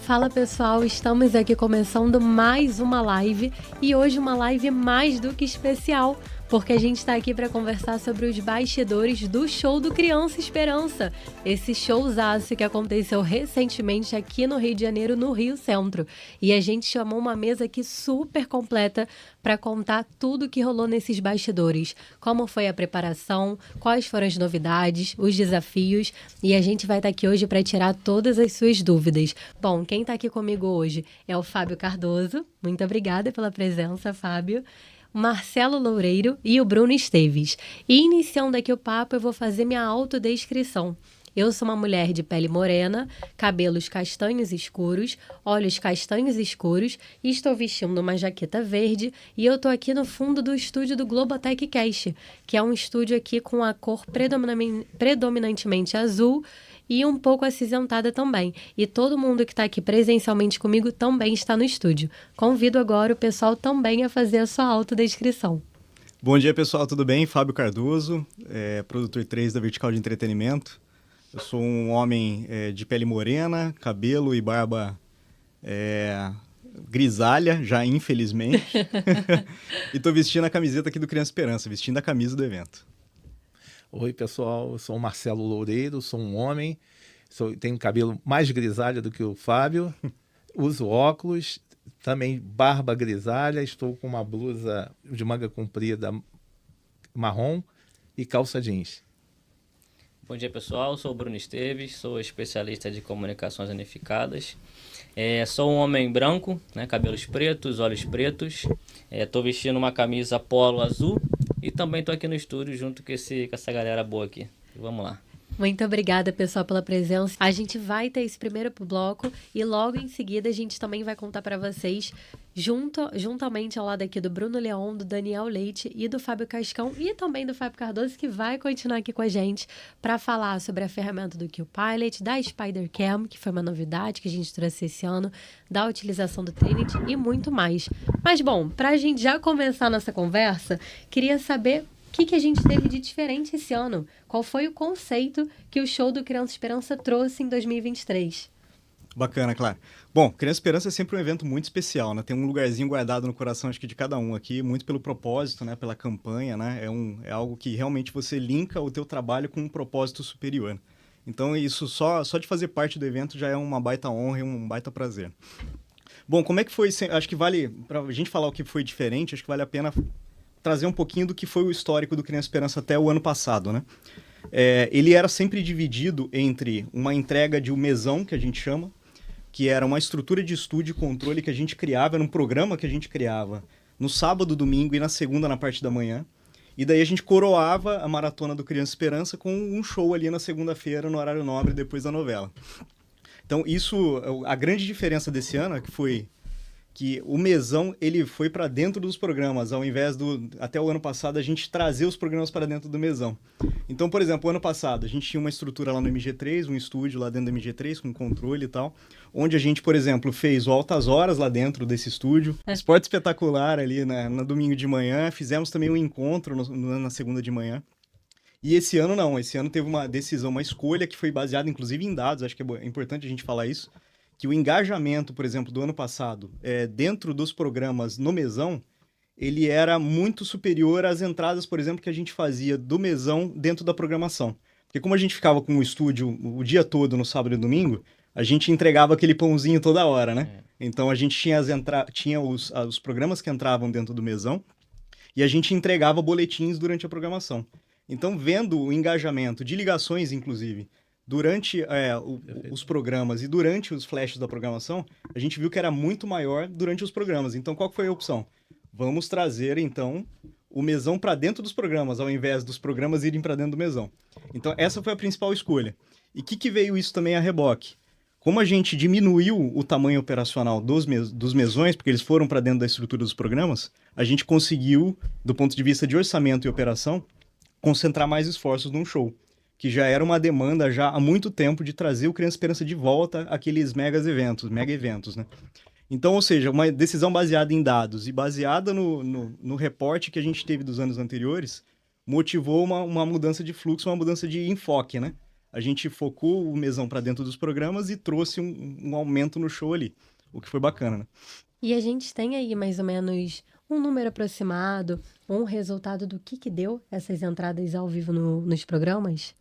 Fala pessoal, estamos aqui começando mais uma live e hoje uma live mais do que especial, porque a gente está aqui para conversar sobre os bastidores do show do Criança Esperança, esse showzaço que aconteceu recentemente aqui no Rio de Janeiro, no Rio Centro. E a gente chamou uma mesa aqui super completa para contar tudo que rolou nesses bastidores, como foi a preparação, quais foram as novidades, os desafios, e a gente vai estar aqui hoje para tirar todas as suas dúvidas. Bom, quem está aqui comigo hoje é o Fábio Cardoso, muito obrigada pela presença, Fábio. O Marcelo Loureiro e o Bruno Esteves. E iniciando aqui o papo, eu vou fazer minha autodescrição. Eu sou uma mulher de pele morena, cabelos castanhos escuros, olhos castanhos escuros e estou vestindo uma jaqueta verde e eu estou aqui no fundo do estúdio do Globotech Cast, que é um estúdio aqui com a cor predominantemente azul e um pouco acinzentada também. E todo mundo que está aqui presencialmente comigo também está no estúdio. Convido agora o pessoal também a fazer a sua autodescrição. Bom dia, pessoal, tudo bem? Fábio Cardoso, produtor 3 da Vertical de Entretenimento. Eu sou um homem de pele morena, cabelo e barba grisalha, já infelizmente. E estou vestindo a camiseta aqui do Criança Esperança, vestindo a camisa do evento. Oi, pessoal, eu sou o Marcelo Loureiro, sou um homem, tenho cabelo mais grisalho do que o Fábio, uso óculos, também barba grisalha, estou com uma blusa de manga comprida marrom e calça jeans. Bom dia, pessoal, sou o Bruno Esteves, sou especialista de comunicações unificadas. Sou um homem branco, né, cabelos pretos, olhos pretos, estou vestindo uma camisa polo azul e também estou aqui no estúdio junto com essa galera boa aqui. Vamos lá. Muito obrigada, pessoal, pela presença. A gente vai ter esse primeiro bloco e logo em seguida a gente também vai contar para vocês, juntamente ao lado aqui do Bruno Leon, do Daniel Leite e do Fábio Cascão e também do Fábio Cardoso, que vai continuar aqui com a gente para falar sobre a ferramenta do QPilot, da SpiderCam, que foi uma novidade que a gente trouxe esse ano, da utilização do Trinity e muito mais. Mas, bom, para a gente já começar a nossa conversa, queria saber o que a gente teve de diferente esse ano? Qual foi o conceito que o show do Criança Esperança trouxe em 2023? Bacana, claro. Bom, Criança Esperança é sempre um evento muito especial, né? Tem um lugarzinho guardado no coração, acho que de cada um aqui, muito pelo propósito, né? Pela campanha, né? É algo que realmente você linka o teu trabalho com um propósito superior. Então, isso só de fazer parte do evento já é uma baita honra e um baita prazer. Bom, como é que foi? Acho que vale, para a gente falar o que foi diferente, acho que vale a pena trazer um pouquinho do que foi o histórico do Criança Esperança até o ano passado, né? Ele era sempre dividido entre uma entrega de um mesão, que a gente chama, que era uma estrutura de estúdio e controle que a gente criava, era um programa que a gente criava no sábado, domingo e na segunda, na parte da manhã. E daí a gente coroava a maratona do Criança Esperança com um show ali na segunda-feira, no horário nobre, depois da novela. Então, a grande diferença desse ano é que foi que o mesão, ele foi para dentro dos programas, ao invés até o ano passado, a gente trazer os programas para dentro do mesão. Então, por exemplo, o ano passado, a gente tinha uma estrutura lá no MG3, um estúdio lá dentro do MG3, com controle e tal, onde a gente, por exemplo, fez o Altas Horas lá dentro desse estúdio, Esporte Espetacular ali no domingo de manhã, fizemos também um encontro na segunda de manhã. E esse ano não, esse ano teve uma decisão, uma escolha que foi baseada inclusive em dados, acho que é importante a gente falar isso, que o engajamento, por exemplo, do ano passado, dentro dos programas no mesão, ele era muito superior às entradas, por exemplo, que a gente fazia do mesão dentro da programação. Porque como a gente ficava com o estúdio o dia todo, no sábado e domingo, a gente entregava aquele pãozinho toda hora, né? Então a gente tinha os programas que entravam dentro do mesão e a gente entregava boletins durante a programação. Então, vendo o engajamento de ligações, inclusive, durante os programas e durante os flashes da programação, a gente viu que era muito maior durante os programas. Então, qual foi a opção? Vamos trazer, então, o mesão para dentro dos programas, ao invés dos programas irem para dentro do mesão. Então, essa foi a principal escolha. E o que veio isso também a reboque? Como a gente diminuiu o tamanho operacional dos mesões, porque eles foram para dentro da estrutura dos programas, a gente conseguiu, do ponto de vista de orçamento e operação, concentrar mais esforços num show. que já era uma demanda já há muito tempo de trazer o Criança Esperança de volta àqueles mega eventos, né? Então, ou seja, uma decisão baseada em dados e baseada no reporte que a gente teve dos anos anteriores, motivou uma mudança de fluxo, uma mudança de enfoque, né? A gente focou o mesão para dentro dos programas e trouxe um aumento no show ali, o que foi bacana, né? E a gente tem aí mais ou menos um número aproximado, um resultado do que deu essas entradas ao vivo nos programas?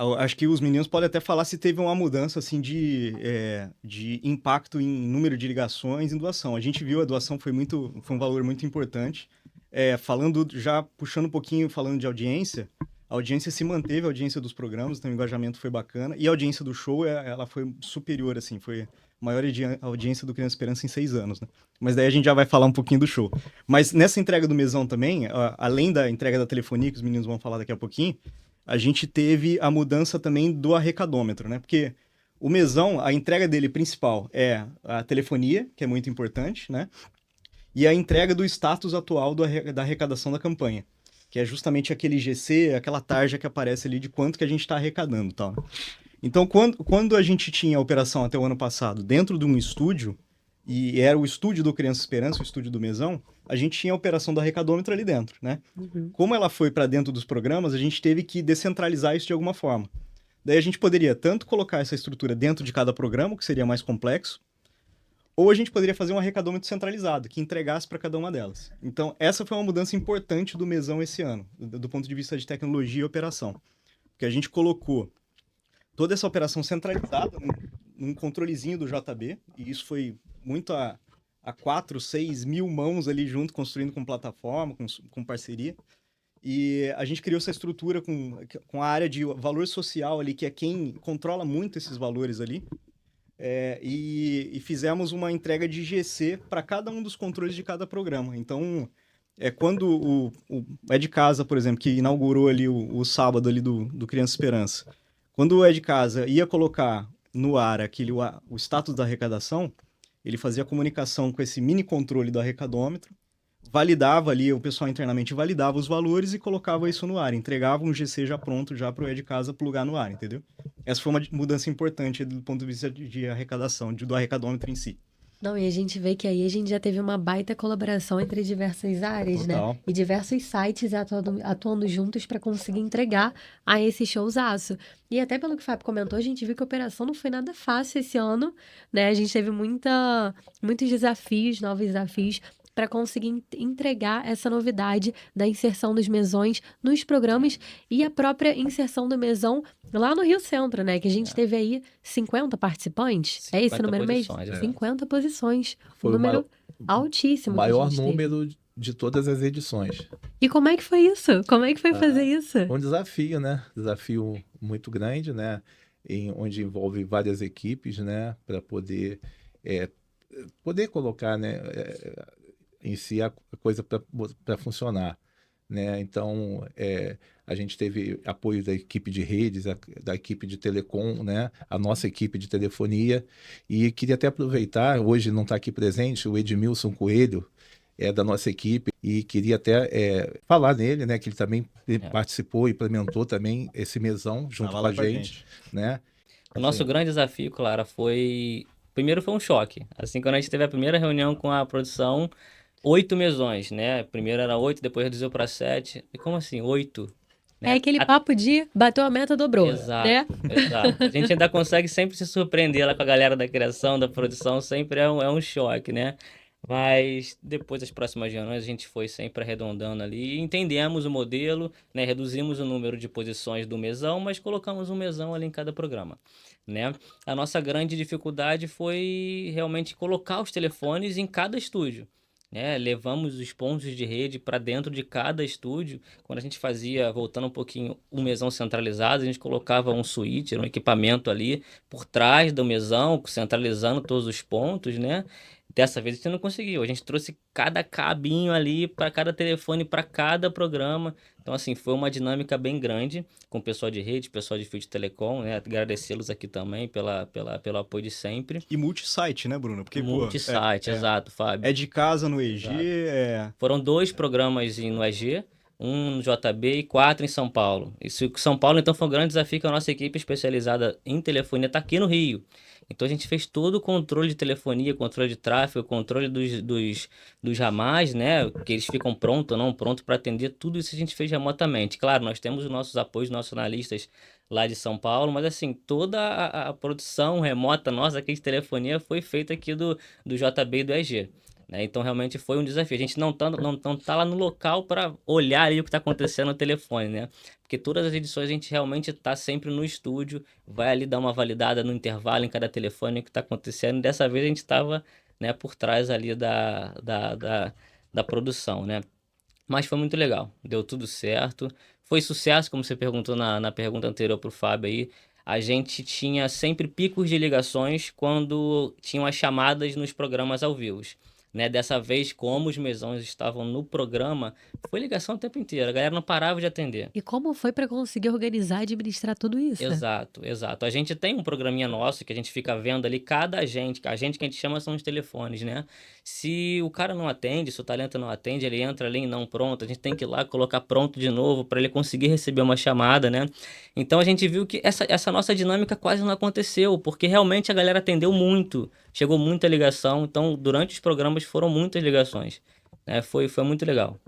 Eu acho que os meninos podem até falar se teve uma mudança assim de impacto em número de ligações em doação. A gente viu a doação foi um valor muito importante. Puxando um pouquinho, falando de audiência, a audiência se manteve, a audiência dos programas, então o engajamento foi bacana. E a audiência do show, ela foi superior, assim, foi a maior audiência do Criança Esperança em 6 anos, né? Mas daí a gente já vai falar um pouquinho do show. Mas nessa entrega do mesão também, além da entrega da telefonia, que os meninos vão falar daqui a pouquinho, a gente teve a mudança também do arrecadômetro, né? Porque o mesão, a entrega dele principal é a telefonia, que é muito importante, né? E a entrega do status atual da arrecadação da campanha, que é justamente aquele GC, aquela tarja que aparece ali de quanto que a gente está arrecadando, tal. Então, quando a gente tinha a operação até o ano passado dentro de um estúdio, e era o estúdio do Criança Esperança, o estúdio do mesão, a gente tinha a operação do arrecadômetro ali dentro, né? Uhum. Como ela foi para dentro dos programas, a gente teve que descentralizar isso de alguma forma. Daí a gente poderia tanto colocar essa estrutura dentro de cada programa, que seria mais complexo, ou a gente poderia fazer um arrecadômetro centralizado, que entregasse para cada uma delas. Então, essa foi uma mudança importante do mesão esse ano, do ponto de vista de tecnologia e operação. Porque a gente colocou toda essa operação centralizada num controlezinho do JB, e isso foi muito a 4, 6 mil mãos ali junto, construindo com plataforma, com parceria. E a gente criou essa estrutura com a área de valor social ali, que é quem controla muito esses valores ali. E fizemos uma entrega de GC para cada um dos controles de cada programa. Então, quando o É de Casa, por exemplo, que inaugurou ali o sábado ali do Criança Esperança, quando o É de Casa ia colocar no ar o status da arrecadação, ele fazia comunicação com esse mini controle do arrecadômetro, validava ali, o pessoal internamente validava os valores e colocava isso no ar, entregava um GC já pronto já para o É de Casa plugar no ar, entendeu? Essa foi uma mudança importante do ponto de vista de arrecadação, do arrecadômetro em si. Não, e a gente vê que aí a gente já teve uma baita colaboração entre diversas áreas, Total. né? E diversos sites atuando juntos para conseguir entregar a esse showzaço. E até pelo que o Fábio comentou, a gente viu que a operação não foi nada fácil esse ano, né? A gente teve muitos desafios, novos desafios, para conseguir entregar essa novidade da inserção dos mesões nos programas e a própria inserção do mesão lá no Rio Centro, né? Que a gente teve aí 50 participantes. 50 é esse o número mesmo? 50 posições. Foi um número altíssimo. O maior número de todas as edições. E como é que foi isso? Como é que foi fazer isso? Um desafio, né? Desafio muito grande, né? Onde envolve várias equipes, né? Para poder colocar, né? Em si a coisa para funcionar, né? Então a gente teve apoio da equipe de redes, da equipe de telecom, né? A nossa equipe de telefonia, e queria até aproveitar, hoje não está aqui presente, o Edmilson Coelho é da nossa equipe, e queria até falar nele, né? Que ele também participou e implementou também esse mesão junto com a gente, né? O nosso grande desafio, Clara, primeiro foi um choque. Assim, quando a gente teve a primeira reunião com a produção, 8 mesões, né? Primeiro era 8, depois reduziu para 7. E como assim, 8? Né? É aquele papo de bateu a meta, dobrou. Exato, né? Exato. A gente ainda consegue sempre se surpreender lá com a galera da criação, da produção, sempre é um choque, né? Mas depois das próximas reuniões a gente foi sempre arredondando ali e entendemos o modelo, né? Reduzimos o número de posições do mesão, mas colocamos um mesão ali em cada programa, né? A nossa grande dificuldade foi realmente colocar os telefones em cada estúdio. Levamos os pontos de rede para dentro de cada estúdio. Quando a gente fazia, voltando um pouquinho, o mesão centralizado, a gente colocava um switch, um equipamento ali por trás do mesão, centralizando todos os pontos, né? Dessa vez a gente não conseguiu. A gente trouxe cada cabinho ali para cada telefone, para cada programa. Então, assim, foi uma dinâmica bem grande com o pessoal de rede, pessoal de fio de telecom, né? Agradecê-los aqui também pelo apoio de sempre. E multisite, né, Bruno? Porque, multisite, exato, Fábio. É de casa no EG, Foram 2 programas no EG, um no JB e 4 em São Paulo. Isso, São Paulo, então, foi um grande desafio que a nossa equipe especializada em telefonia está aqui no Rio. Então, a gente fez todo o controle de telefonia, controle de tráfego, controle dos ramais, né? Que eles ficam prontos ou não prontos para atender. Tudo isso a gente fez remotamente. Claro, nós temos os nossos apoios, nossos analistas lá de São Paulo, mas assim, toda a produção remota nossa aqui de telefonia foi feita aqui do JB e do EG. Né? Então, realmente foi um desafio. A gente não tá lá no local para olhar ali o que está acontecendo no telefone, né? Porque todas as edições a gente realmente está sempre no estúdio, vai ali dar uma validada no intervalo em cada telefone o que está acontecendo. E dessa vez a gente estava, né, por trás ali da produção, né? Mas foi muito legal, deu tudo certo. Foi sucesso, como você perguntou na pergunta anterior para o Fábio aí. A gente tinha sempre picos de ligações quando tinham as chamadas nos programas ao vivo. Né? Dessa vez, como os mesões estavam no programa, foi ligação o tempo inteiro. A galera não parava de atender. E como foi para conseguir organizar e administrar tudo isso? Exato, exato. A gente tem um programinha nosso que a gente fica vendo ali cada agente. A gente que a gente chama são os telefones, né? Se o cara não atende, se o talento não atende, ele entra ali em não pronto. A gente tem que ir lá colocar pronto de novo para ele conseguir receber uma chamada, né? Então a gente viu que essa nossa dinâmica quase não aconteceu, porque realmente a galera atendeu muito. Chegou muita ligação. Então, durante os programas foram muitas ligações. Né? Foi muito legal.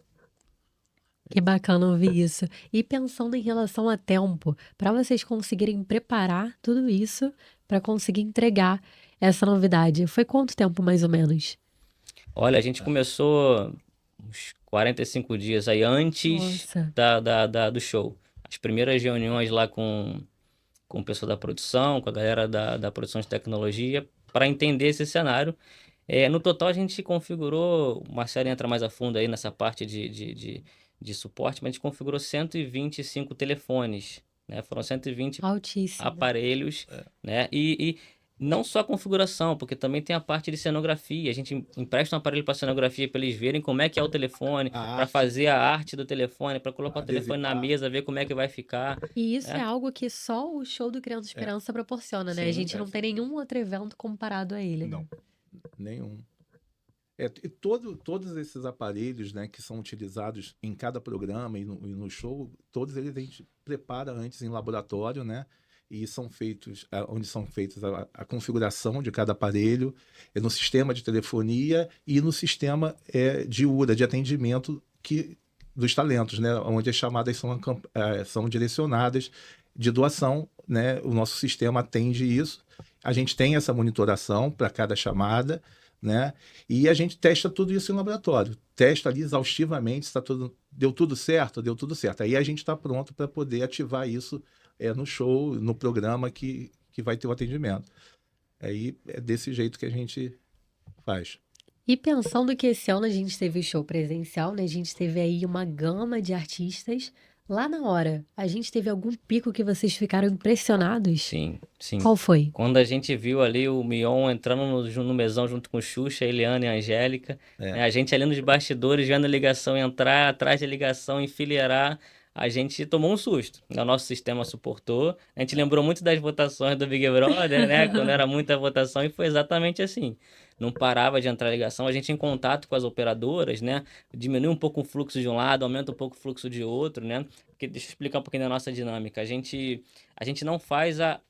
Que bacana ouvir isso. E pensando em relação a tempo, para vocês conseguirem preparar tudo isso para conseguir entregar essa novidade, foi quanto tempo mais ou menos? Olha, a gente começou uns 45 dias aí antes Nossa. do show. As primeiras reuniões lá com o pessoal da produção, com a galera da produção de tecnologia, para entender esse cenário. No total, a gente configurou, o Marcelo entra mais a fundo aí nessa parte de suporte, mas a gente configurou 125 telefones, né? Foram 120 Altíssimo. aparelhos, né? E não só a configuração, porque também tem a parte de cenografia. A gente empresta um aparelho para cenografia para eles verem como é que é o telefone, para fazer a arte do telefone, para colocar o telefone na mesa, ver como é que vai ficar. E isso é algo que só o show do Criança Esperança proporciona, né? Sim, a gente não tem nenhum outro evento comparado a ele. Não. Nenhum. E todos esses aparelhos, né, que são utilizados em cada programa e no show, todos eles a gente prepara antes em laboratório, né? E são feitos, onde são feitas a configuração de cada aparelho, no sistema de telefonia e no sistema de URA, de atendimento dos talentos, né? Onde as chamadas são direcionadas de doação, né? O nosso sistema atende isso. A gente tem essa monitoração para cada chamada, né? E a gente testa tudo isso em laboratório. Testa ali exaustivamente, deu tudo certo, deu tudo certo. Aí a gente está pronto para poder ativar isso no show, no programa que vai ter o atendimento. Aí é desse jeito que a gente faz. E pensando que esse ano a gente teve show presencial, né? A gente teve aí uma gama de artistas. Lá na hora, a gente teve algum pico que vocês ficaram impressionados? Sim, sim. Qual foi? Quando a gente viu ali o Mion entrando no mesão junto com Xuxa, Eliana e Angélica, né? A gente ali nos bastidores vendo a ligação entrar, atrás da ligação enfileirar, a gente tomou um susto. O nosso sistema suportou. A gente lembrou muito das votações do Big Brother, né? Quando era muita votação, e foi exatamente assim. Não parava de entrar ligação. A gente em contato com as operadoras, né? Diminui um pouco o fluxo de um lado, aumenta um pouco o fluxo de outro, né? Porque, deixa eu explicar um pouquinho da nossa dinâmica. A gente não faz a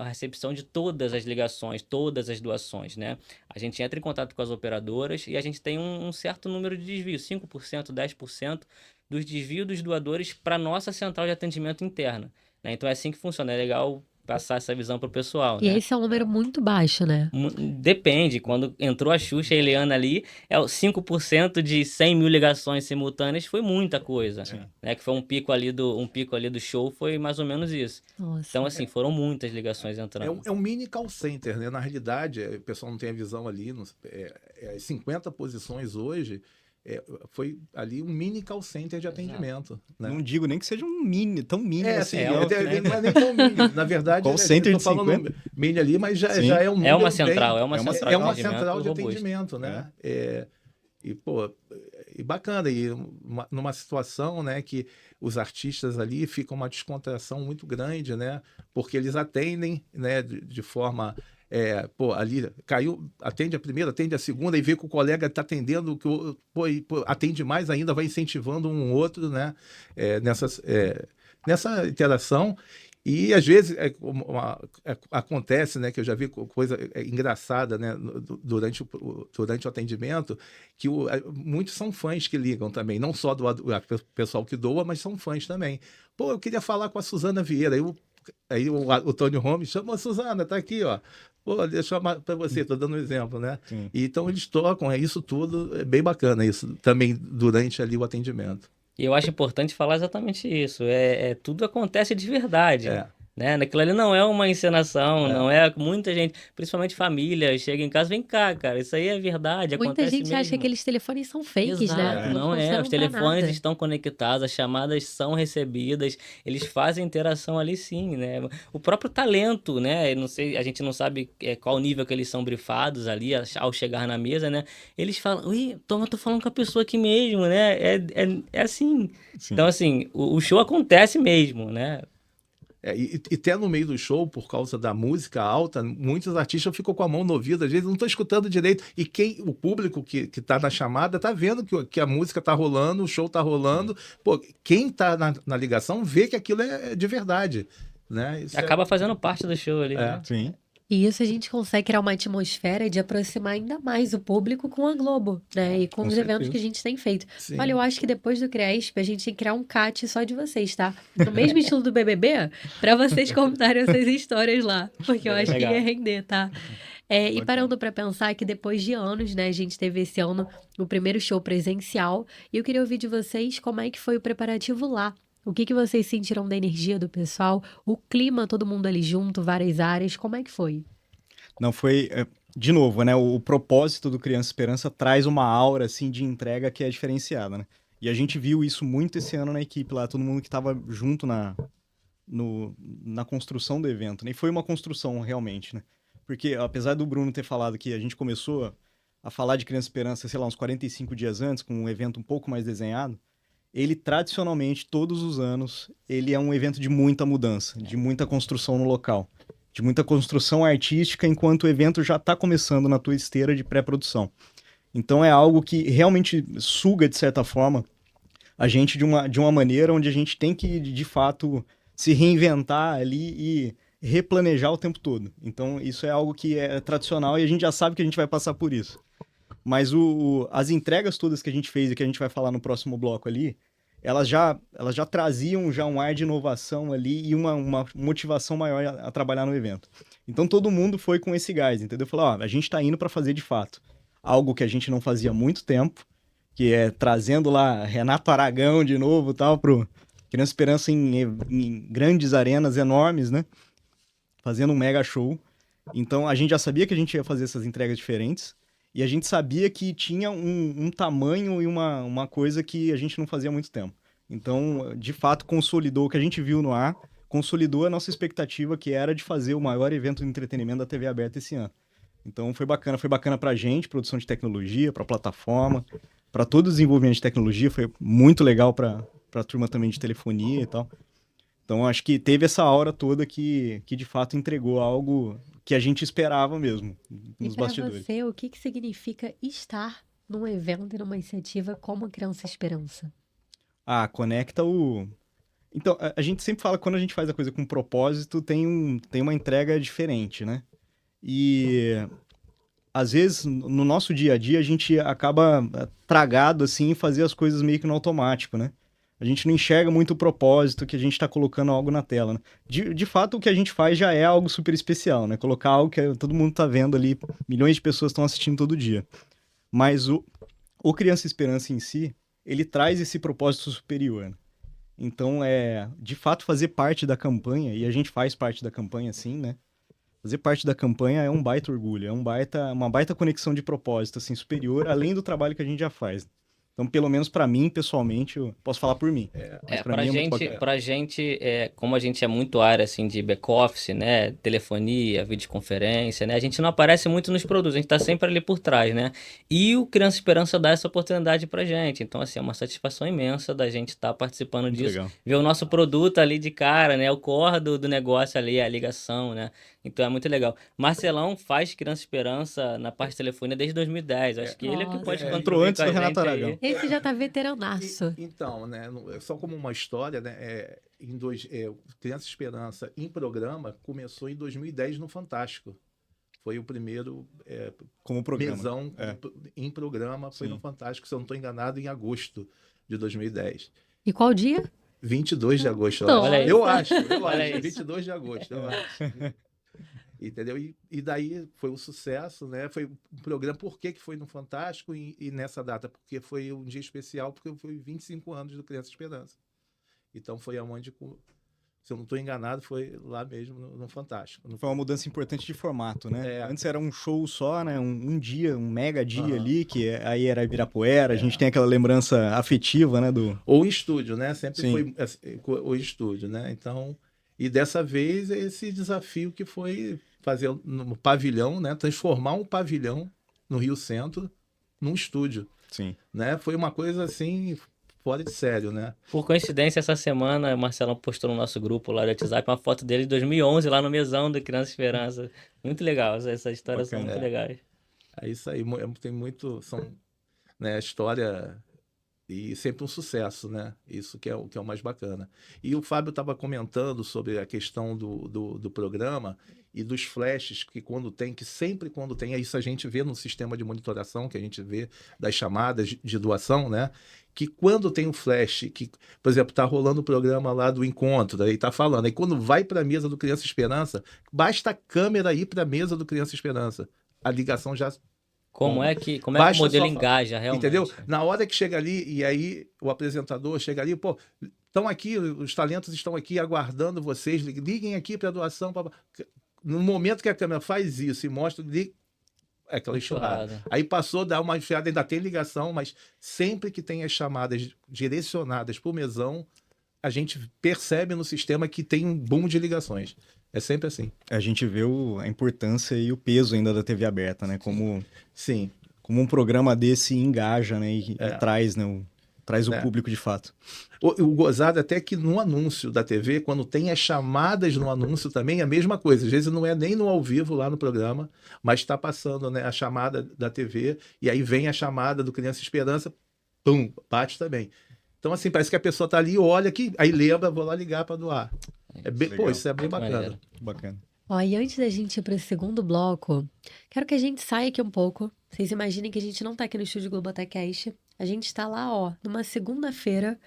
recepção de todas as ligações, todas as doações, né? A gente entra em contato com as operadoras e a gente tem um certo número de desvios, 5%, 10% dos desvios dos doadores para a nossa central de atendimento interna. Né? Então é assim que funciona, é legal passar essa visão para o pessoal. E né? esse é um número muito baixo, né? Depende, quando entrou a Xuxa e a Eliana ali, 5% de 100 mil ligações simultâneas foi muita coisa. Né? Que foi um pico ali do show, foi mais ou menos isso. Nossa. Então, assim, foram muitas ligações entrando. É um mini call center, né? Na realidade, o pessoal não tem a visão ali, 50 posições hoje, foi ali um mini call center de atendimento. Né? Não digo nem que seja um mini, tão mini assim. Não é nem tão mini. Na verdade, call center de 50? Mini ali, mas já é um número. É uma central, central de atendimento, né? E bacana, e numa situação, né, que os artistas ali ficam uma descontração muito grande, né? Porque eles atendem, né, de forma Pô, ali caiu, atende a primeira, atende a segunda, e vê que o colega está atendendo, atende mais ainda, vai incentivando um outro, né? Nessa interação. E às vezes acontece, né, que eu já vi coisa engraçada, né, durante o atendimento, que muitos são fãs que ligam também, não só do pessoal que doa, mas são fãs também. Pô, eu queria falar com a Suzana Vieira. Aí o Tony Holmes chamou a Suzana, tá aqui, ó. Pô, deixa eu chamar para você, tô dando um exemplo, né? Sim. E, então eles tocam, isso tudo é bem bacana, isso também durante ali o atendimento. E eu acho importante falar exatamente isso. Tudo acontece de verdade. Né? Naquilo ali não é uma encenação, não é muita gente, principalmente família, chega em casa, vem cá, cara, isso aí é verdade, Muita acontece gente mesmo. acha que aqueles telefones são fakes, Exato, né? não os telefones estão conectados, as chamadas são recebidas, eles fazem interação ali sim, né? O próprio talento, né? Não sei, a gente não sabe qual nível que eles são brifados ali ao chegar na mesa, né? Eles falam, ui, tô falando com a pessoa aqui mesmo, né? É assim. Sim. Então, assim, o show acontece mesmo, né? E até no meio do show, por causa da música alta, muitos artistas ficam com a mão no ouvido, às vezes não estão escutando direito, e o público que está na chamada está vendo que a música está rolando, o show está rolando. Pô, quem está na ligação vê que aquilo é de verdade, né? Isso acaba fazendo parte do show ali, né? Sim. E isso a gente consegue criar uma atmosfera de aproximar ainda mais o público com a Globo, né? E com os eventos que a gente tem feito. Sim. Olha, eu acho que depois do CREASP, a gente tem que criar um CAT só de vocês, tá? No mesmo estilo do BBB, para vocês contarem essas histórias lá. Porque eu acho que ia render, tá? E parando para pensar que depois de anos, né? A gente teve esse ano o primeiro show presencial. E eu queria ouvir de vocês como é que foi o preparativo lá. O que vocês sentiram da energia do pessoal? O clima, todo mundo ali junto, várias áreas, como é que foi? Não, foi... De novo, né? O propósito do Criança Esperança traz uma aura, assim, de entrega que é diferenciada, né? E a gente viu isso muito esse ano na equipe lá, todo mundo que estava junto na construção do evento, né? E foi uma construção, realmente, né? Porque, apesar do Bruno ter falado que a gente começou a falar de Criança Esperança, sei lá, uns 45 dias antes, com um evento um pouco mais desenhado, ele tradicionalmente, todos os anos, ele é um evento de muita mudança, de muita construção no local, de muita construção artística, enquanto o evento já está começando na tua esteira de pré-produção. Então é algo que realmente suga, de certa forma, a gente de uma maneira onde a gente tem que, de fato, se reinventar ali e replanejar o tempo todo. Então isso é algo que é tradicional e a gente já sabe que a gente vai passar por isso. Mas as entregas todas que a gente fez e que a gente vai falar no próximo bloco ali, elas já traziam já um ar de inovação ali e uma motivação maior a trabalhar no evento. Então todo mundo foi com esse gás, entendeu? Falou, a gente está indo para fazer de fato algo que a gente não fazia há muito tempo, que é trazendo lá Renato Aragão de novo, tal, pro Criança Esperança em grandes arenas enormes, né? Fazendo um mega show. Então a gente já sabia que a gente ia fazer essas entregas diferentes. E a gente sabia que tinha um tamanho e uma coisa que a gente não fazia há muito tempo. Então, de fato, consolidou o que a gente viu no ar, consolidou a nossa expectativa, que era de fazer o maior evento de entretenimento da TV aberta esse ano. Então, foi bacana pra gente, produção de tecnologia, pra plataforma, pra todo o desenvolvimento de tecnologia, foi muito legal pra turma também de telefonia e tal. Então, acho que teve essa aura toda que de fato entregou algo que a gente esperava mesmo nos bastidores. E para você, o que significa estar num evento e numa iniciativa como a Criança Esperança? Conecta o... Então, a gente sempre fala que quando a gente faz a coisa com propósito, tem uma entrega diferente, né? E às vezes, no nosso dia a dia, a gente acaba tragado, assim, em fazer as coisas meio que no automático, né? A gente não enxerga muito o propósito que a gente está colocando algo na tela, né? De fato, o que a gente faz já é algo super especial, né? Colocar algo que todo mundo está vendo ali, milhões de pessoas estão assistindo todo dia. Mas o Criança Esperança em si, ele traz esse propósito superior, né? Então, de fato, fazer parte da campanha, e a gente faz parte da campanha, sim, né? Fazer parte da campanha é um baita orgulho, uma baita conexão de propósito, assim, superior, além do trabalho que a gente já faz. Então, pelo menos para mim, pessoalmente, eu posso falar por mim. Mas para mim é muito bacana. Pra gente, como a gente é muito área assim de back-office, né, telefonia, videoconferência, né, a gente não aparece muito nos produtos, a gente tá sempre ali por trás, né, e o Criança Esperança dá essa oportunidade pra gente, então assim, é uma satisfação imensa da gente estar participando Muito disso, legal. ver o nosso produto ali de cara, né, o core do negócio ali, a ligação, né, então é muito legal. Marcelão faz Criança Esperança na parte de telefonia desde 2010, acho que ele é que Nossa. pode contribuir Entrou antes com a do Renato gente aí. Aragão. Esse já tá veteranaço. Então, né, só como uma história, né, o Criança Esperança em programa começou em 2010 no Fantástico. Foi o primeiro Como programa. mesão em programa, foi Sim. no Fantástico, se eu não estou enganado, em agosto de 2010. E qual dia? 22 de agosto, Nossa. eu acho. Olha isso. 22 de agosto, eu acho. Entendeu? E daí foi um sucesso, né? Foi um programa, por que foi no Fantástico e nessa data? Porque foi um dia especial, porque foi 25 anos do Criança Esperança. Então foi aonde, se eu não estou enganado, foi lá mesmo no Fantástico. Foi uma mudança importante de formato, né? É. Antes era um show só, né? Um dia, um mega dia Aham. ali, que aí era Ibirapuera. A gente tem aquela lembrança afetiva, né? Ou em estúdio, né? Sempre Sim. foi o estúdio, né? Então, e dessa vez esse desafio que foi fazer no pavilhão, né? Transformar um pavilhão no Rio Centro num estúdio, Sim. né? Foi uma coisa assim fora de sério, né? Por coincidência, essa semana, o Marcelão postou no nosso grupo lá do WhatsApp uma foto dele de 2011, lá no mesão do Criança Esperança. Muito legal, essas histórias são Bacana. muito legais. É isso aí, tem muito, né, história e sempre um sucesso, né? Isso que é o mais bacana. E o Fábio estava comentando sobre a questão do programa e dos flashes que sempre quando tem, isso a gente vê no sistema de monitoração, que a gente vê das chamadas de doação, né? Que quando tem um flash, que, por exemplo, tá rolando o programa lá do encontro, daí tá falando, aí quando vai para a mesa do Criança Esperança, basta a câmera ir para a mesa do Criança Esperança. A ligação já... Como é que o Baixa modelo só- engaja realmente? Entendeu? Na hora que chega ali, e aí o apresentador chega ali, pô, estão aqui, os talentos estão aqui aguardando vocês, liguem aqui para doação. No momento que a câmera faz isso e mostra, é aquela enxurrada. Enxurrada. Aí passou, dá uma enxurrada, ainda tem ligação, mas sempre que tem as chamadas direcionadas para o mesão, a gente percebe no sistema que tem um boom de ligações. É sempre assim. A gente vê a importância e o peso ainda da TV aberta, né? Como Sim. um programa desse engaja, né? E traz, né? Traz o É. público de fato. O gozado até que no anúncio da TV, quando tem as chamadas no anúncio também, é a mesma coisa. Às vezes não é nem no ao vivo lá no programa, mas está passando, né, a chamada da TV, e aí vem a chamada do Criança Esperança, pum, bate também. Então, assim, parece que a pessoa está ali, olha aqui, aí lembra, vou lá ligar para doar. legal. Isso é bem bacana. Maneiro. Bacana. Ó, e antes da gente ir para o segundo bloco, quero que a gente saia aqui um pouco. Vocês imaginem que a gente não tá aqui no estúdio Globotecast. A gente está lá, ó, numa segunda-feira,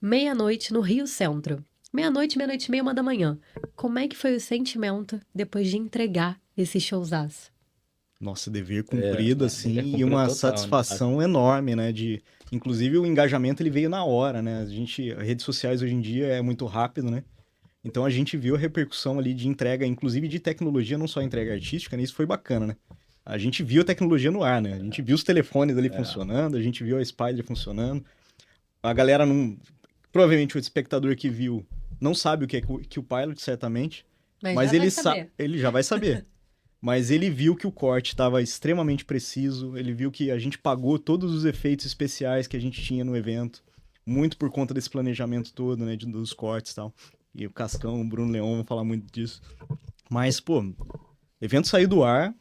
meia-noite, no Rio Centro. Meia-noite, meia-noite e meia, 1 da manhã. Como é que foi o sentimento depois de entregar esse showzaço? Nossa, dever cumprido, assim, dever e cumprido uma total, satisfação enorme, né? Inclusive, o engajamento ele veio na hora, né? As redes sociais hoje em dia é muito rápido, né? Então a gente viu a repercussão ali de entrega, inclusive de tecnologia, não só entrega artística, né? Isso foi bacana, né? A gente viu a tecnologia no ar, né? A gente viu os telefones ali funcionando, a gente viu a Spider funcionando. A galera não... Provavelmente o espectador que viu não sabe o que é que o Pilot, certamente. Mas já ele vai saber. ele já vai saber. Mas ele viu que o corte estava extremamente preciso, ele viu que a gente pagou todos os efeitos especiais que a gente tinha no evento, muito por conta desse planejamento todo, né, dos cortes e tal. E o Cascão, o Bruno Leão vão falar muito disso. Mas, pô, o evento saiu do ar,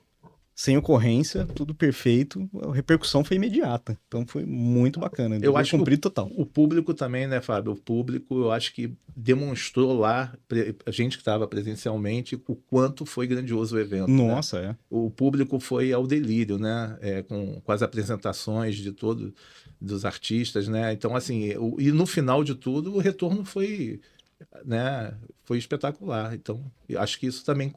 sem ocorrência, tudo perfeito, a repercussão foi imediata. Então foi muito bacana. Eu acho que cumprido total. O público também, né, Fábio? O público, eu acho que demonstrou lá, a gente que estava presencialmente, o quanto foi grandioso o evento. Nossa, né? O público foi ao delírio, né? Com as apresentações de dos artistas, né? Então, assim, e no final de tudo, o retorno foi, né, foi espetacular. Então, eu acho que isso também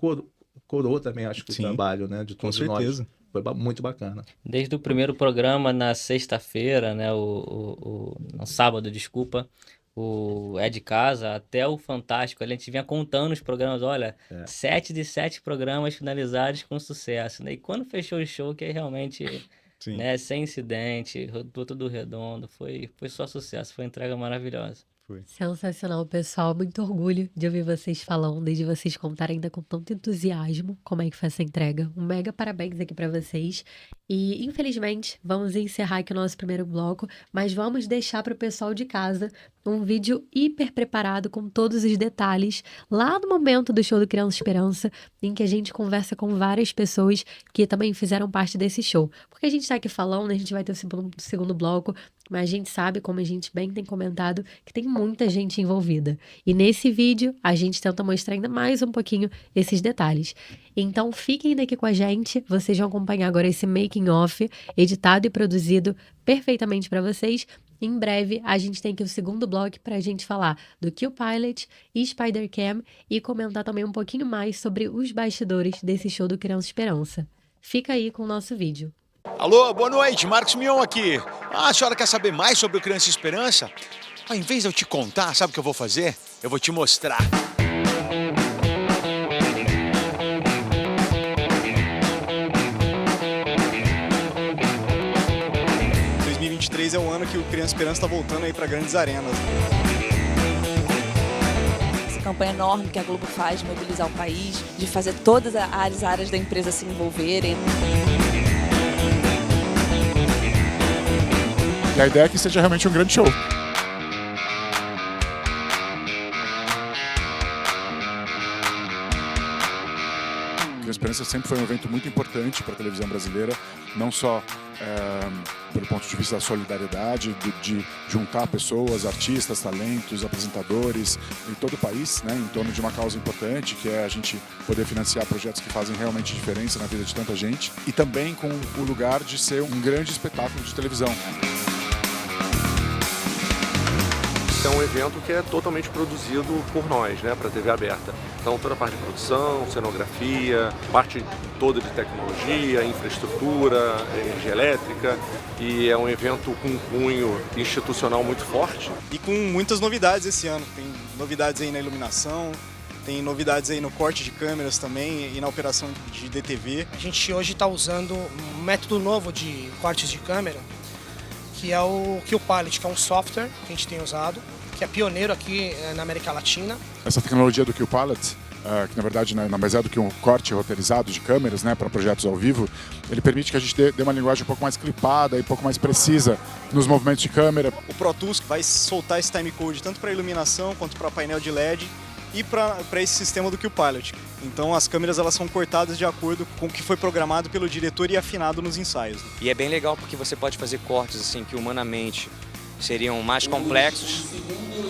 coroou também, acho que Sim, o trabalho, né, de com todos nós. certeza. Foi muito bacana. Desde o primeiro programa na sexta-feira, né, no sábado, desculpa, o É de Casa, até o Fantástico, a gente vinha contando os programas, olha, 7 de 7 programas finalizados com sucesso, né? E quando fechou o show, que aí realmente Sim. né? Sem incidente, rodou tudo redondo. Foi só sucesso, foi uma entrega maravilhosa. Sensacional, pessoal. Muito orgulho de ouvir vocês falando e de vocês contarem ainda com tanto entusiasmo como é que foi essa entrega. Um mega parabéns aqui pra vocês. E, infelizmente, vamos encerrar aqui o nosso primeiro bloco, mas vamos deixar pro pessoal de casa um vídeo hiper preparado com todos os detalhes lá no momento do show do Criança Esperança, em que a gente conversa com várias pessoas que também fizeram parte desse show. Porque a gente tá aqui falando, a gente vai ter o segundo bloco, mas a gente sabe, como a gente bem tem comentado, que tem muita gente envolvida. E nesse vídeo, a gente tenta mostrar ainda mais um pouquinho esses detalhes. Então, fiquem daqui com a gente. Vocês vão acompanhar agora esse making of, editado e produzido perfeitamente para vocês. Em breve, a gente tem aqui o segundo bloco para a gente falar do Q-Pilot e Spider-Cam e comentar também um pouquinho mais sobre os bastidores desse show do Criança Esperança. Fica aí com o nosso vídeo. Alô, boa noite, Marcos Mion aqui. A senhora quer saber mais sobre o Criança Esperança? Ao invés de eu te contar, sabe o que eu vou fazer? Eu vou te mostrar. 2023 é o ano que o Criança Esperança está voltando aí para grandes arenas. Essa campanha enorme que a Globo faz de mobilizar o país, de fazer todas as áreas da empresa se envolverem. E a ideia é que seja realmente um grande show. A Esperança sempre foi um evento muito importante para a televisão brasileira, não só pelo ponto de vista da solidariedade, de juntar pessoas, artistas, talentos, apresentadores em todo o país, né, em torno de uma causa importante, que é a gente poder financiar projetos que fazem realmente diferença na vida de tanta gente, e também com o lugar de ser um grande espetáculo de televisão. É um evento que é totalmente produzido por nós, né, para a TV aberta. Então toda a parte de produção, cenografia, parte toda de tecnologia, infraestrutura, energia elétrica, e é um evento com um cunho institucional muito forte. E com muitas novidades esse ano. Tem novidades aí na iluminação, tem novidades aí no corte de câmeras também e na operação de DTV. A gente hoje está usando um método novo de cortes de câmera, que é o Q-Pilot, que é um software que a gente tem usado, que é pioneiro aqui na América Latina. Essa tecnologia do Q-Pilot, que na verdade nada mais é do que um corte roteirizado de câmeras, né, para projetos ao vivo, ele permite que a gente dê uma linguagem um pouco mais clipada e um pouco mais precisa nos movimentos de câmera. O Pro Tools vai soltar esse timecode tanto para iluminação quanto para painel de LED e para esse sistema do Q-Pilot. Então as câmeras elas são cortadas de acordo com o que foi programado pelo diretor e afinado nos ensaios. E é bem legal porque você pode fazer cortes assim que humanamente seriam mais complexos,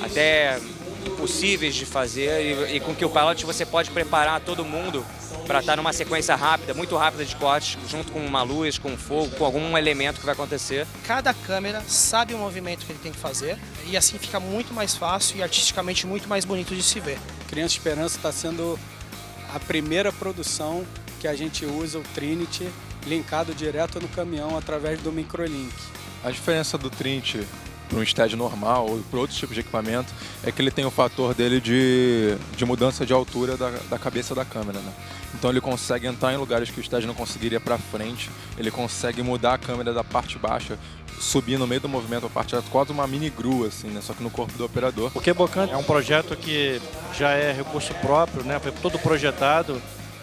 até impossíveis de fazer, e com o Q-Pilot você pode preparar todo mundo para estar numa sequência rápida, muito rápida de cortes, junto com uma luz, com fogo, com algum elemento que vai acontecer. Cada câmera sabe o movimento que ele tem que fazer e assim fica muito mais fácil e artisticamente muito mais bonito de se ver. Criança Esperança está sendo a primeira produção que a gente usa o Trinity linkado direto no caminhão através do microlink. A diferença do Trinity para um stead normal ou para outros tipos de equipamento é que ele tem o fator dele de mudança de altura da cabeça da câmera, né? Então ele consegue entrar em lugares que o stead não conseguiria para frente, ele consegue mudar a câmera da parte baixa, subir no meio do movimento a parte alta, quase uma mini grua, assim, né? Só que no corpo do operador. O Kebokan é um projeto que já é recurso próprio, né? Foi todo projetado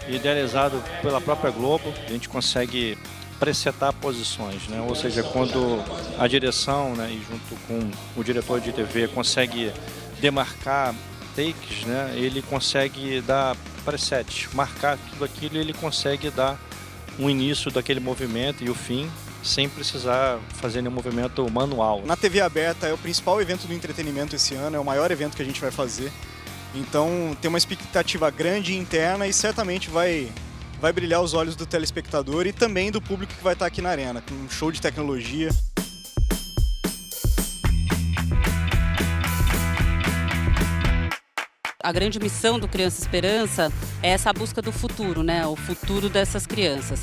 e idealizado pela própria Globo. A gente consegue presetar posições, né? Ou seja, quando a direção, né, e junto com o diretor de TV consegue demarcar takes, né, ele consegue dar presets, marcar tudo aquilo e ele consegue dar um início daquele movimento e o fim sem precisar fazer nenhum movimento manual. Na TV aberta é o principal evento do entretenimento esse ano, é o maior evento que a gente vai fazer. Então tem uma expectativa grande interna e certamente vai brilhar os olhos do telespectador e também do público que vai estar aqui na arena, com um show de tecnologia. A grande missão do Criança Esperança é essa busca do futuro, né? O futuro dessas crianças.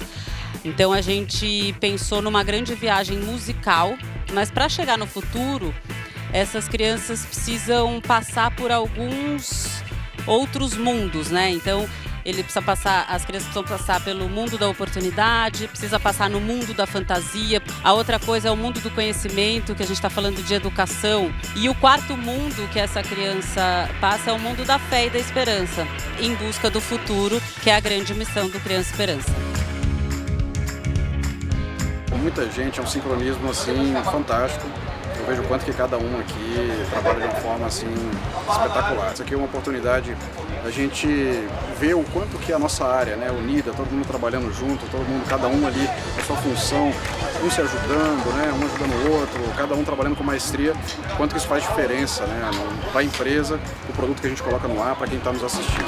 Então a gente pensou numa grande viagem musical, mas para chegar no futuro, essas crianças precisam passar por alguns outros mundos, né? Então as crianças precisam passar pelo mundo da oportunidade, precisa passar no mundo da fantasia. A outra coisa é o mundo do conhecimento, que a gente está falando de educação. E o quarto mundo que essa criança passa é o mundo da fé e da esperança, em busca do futuro, que é a grande missão do Criança Esperança. Com muita gente, é um sincronismo assim fantástico. Eu vejo o quanto que cada um aqui trabalha de uma forma assim espetacular. Isso aqui é uma oportunidade da gente ver o quanto que a nossa área, né, unida, todo mundo trabalhando junto, todo mundo, cada um ali a sua função, um se ajudando, né, um ajudando o outro, cada um trabalhando com maestria, quanto que isso faz diferença, né, para a empresa, o produto que a gente coloca no ar, para quem está nos assistindo.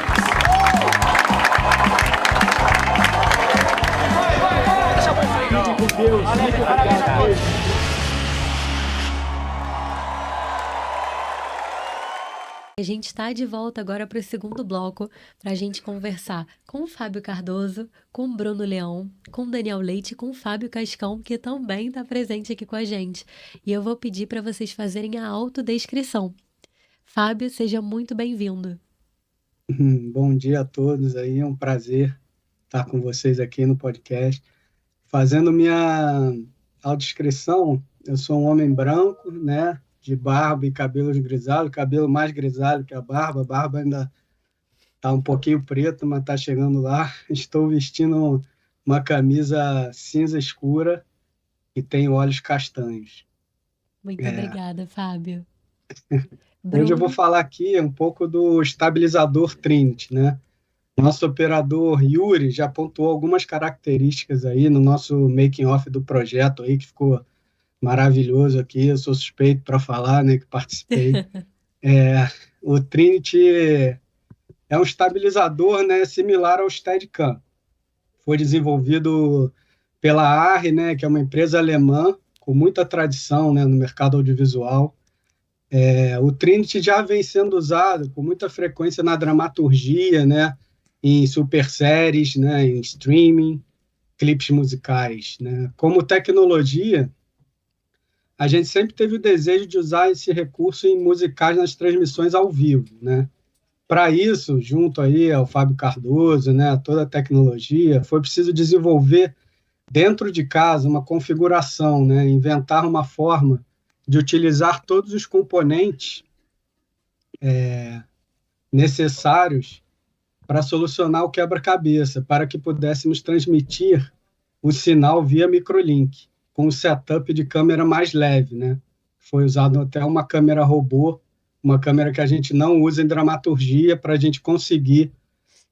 A gente está de volta agora para o segundo bloco para a gente conversar com o Fábio Cardoso, com o Bruno Leão, com o Daniel Leite e com o Fábio Cascão, que também está presente aqui com a gente. E eu vou pedir para vocês fazerem a autodescrição. Fábio, seja muito bem-vindo. Bom dia a todos aí, é um prazer estar com vocês aqui no podcast. Fazendo minha autodescrição, eu sou um homem branco, né? De barba e cabelos grisalhos, cabelo mais grisalho que a barba ainda está um pouquinho preto, mas está chegando lá. Estou vestindo uma camisa cinza escura e tenho olhos castanhos. Muito obrigada, Fábio. Hoje eu vou falar aqui um pouco do estabilizador Trinity, né? Nosso operador Yuri já pontuou algumas características aí no nosso making-off do projeto aí, que ficou maravilhoso aqui, eu sou suspeito para falar, né, que participei. O Trinity é um estabilizador, né, similar ao Steadicam. Foi desenvolvido pela ARRI, né, que é uma empresa alemã com muita tradição, né, no mercado audiovisual. O Trinity já vem sendo usado com muita frequência na dramaturgia, né, em super séries, né, em streaming, clipes musicais, né. Como tecnologia, a gente sempre teve o desejo de usar esse recurso em musicais nas transmissões ao vivo, né? Para isso, junto aí ao Fábio Cardoso, né, toda a tecnologia, foi preciso desenvolver dentro de casa uma configuração, né, inventar uma forma de utilizar todos os componentes necessários para solucionar o quebra-cabeça, para que pudéssemos transmitir o sinal via microlink, com um setup de câmera mais leve, né? Foi usado até uma câmera robô, uma câmera que a gente não usa em dramaturgia para a gente conseguir,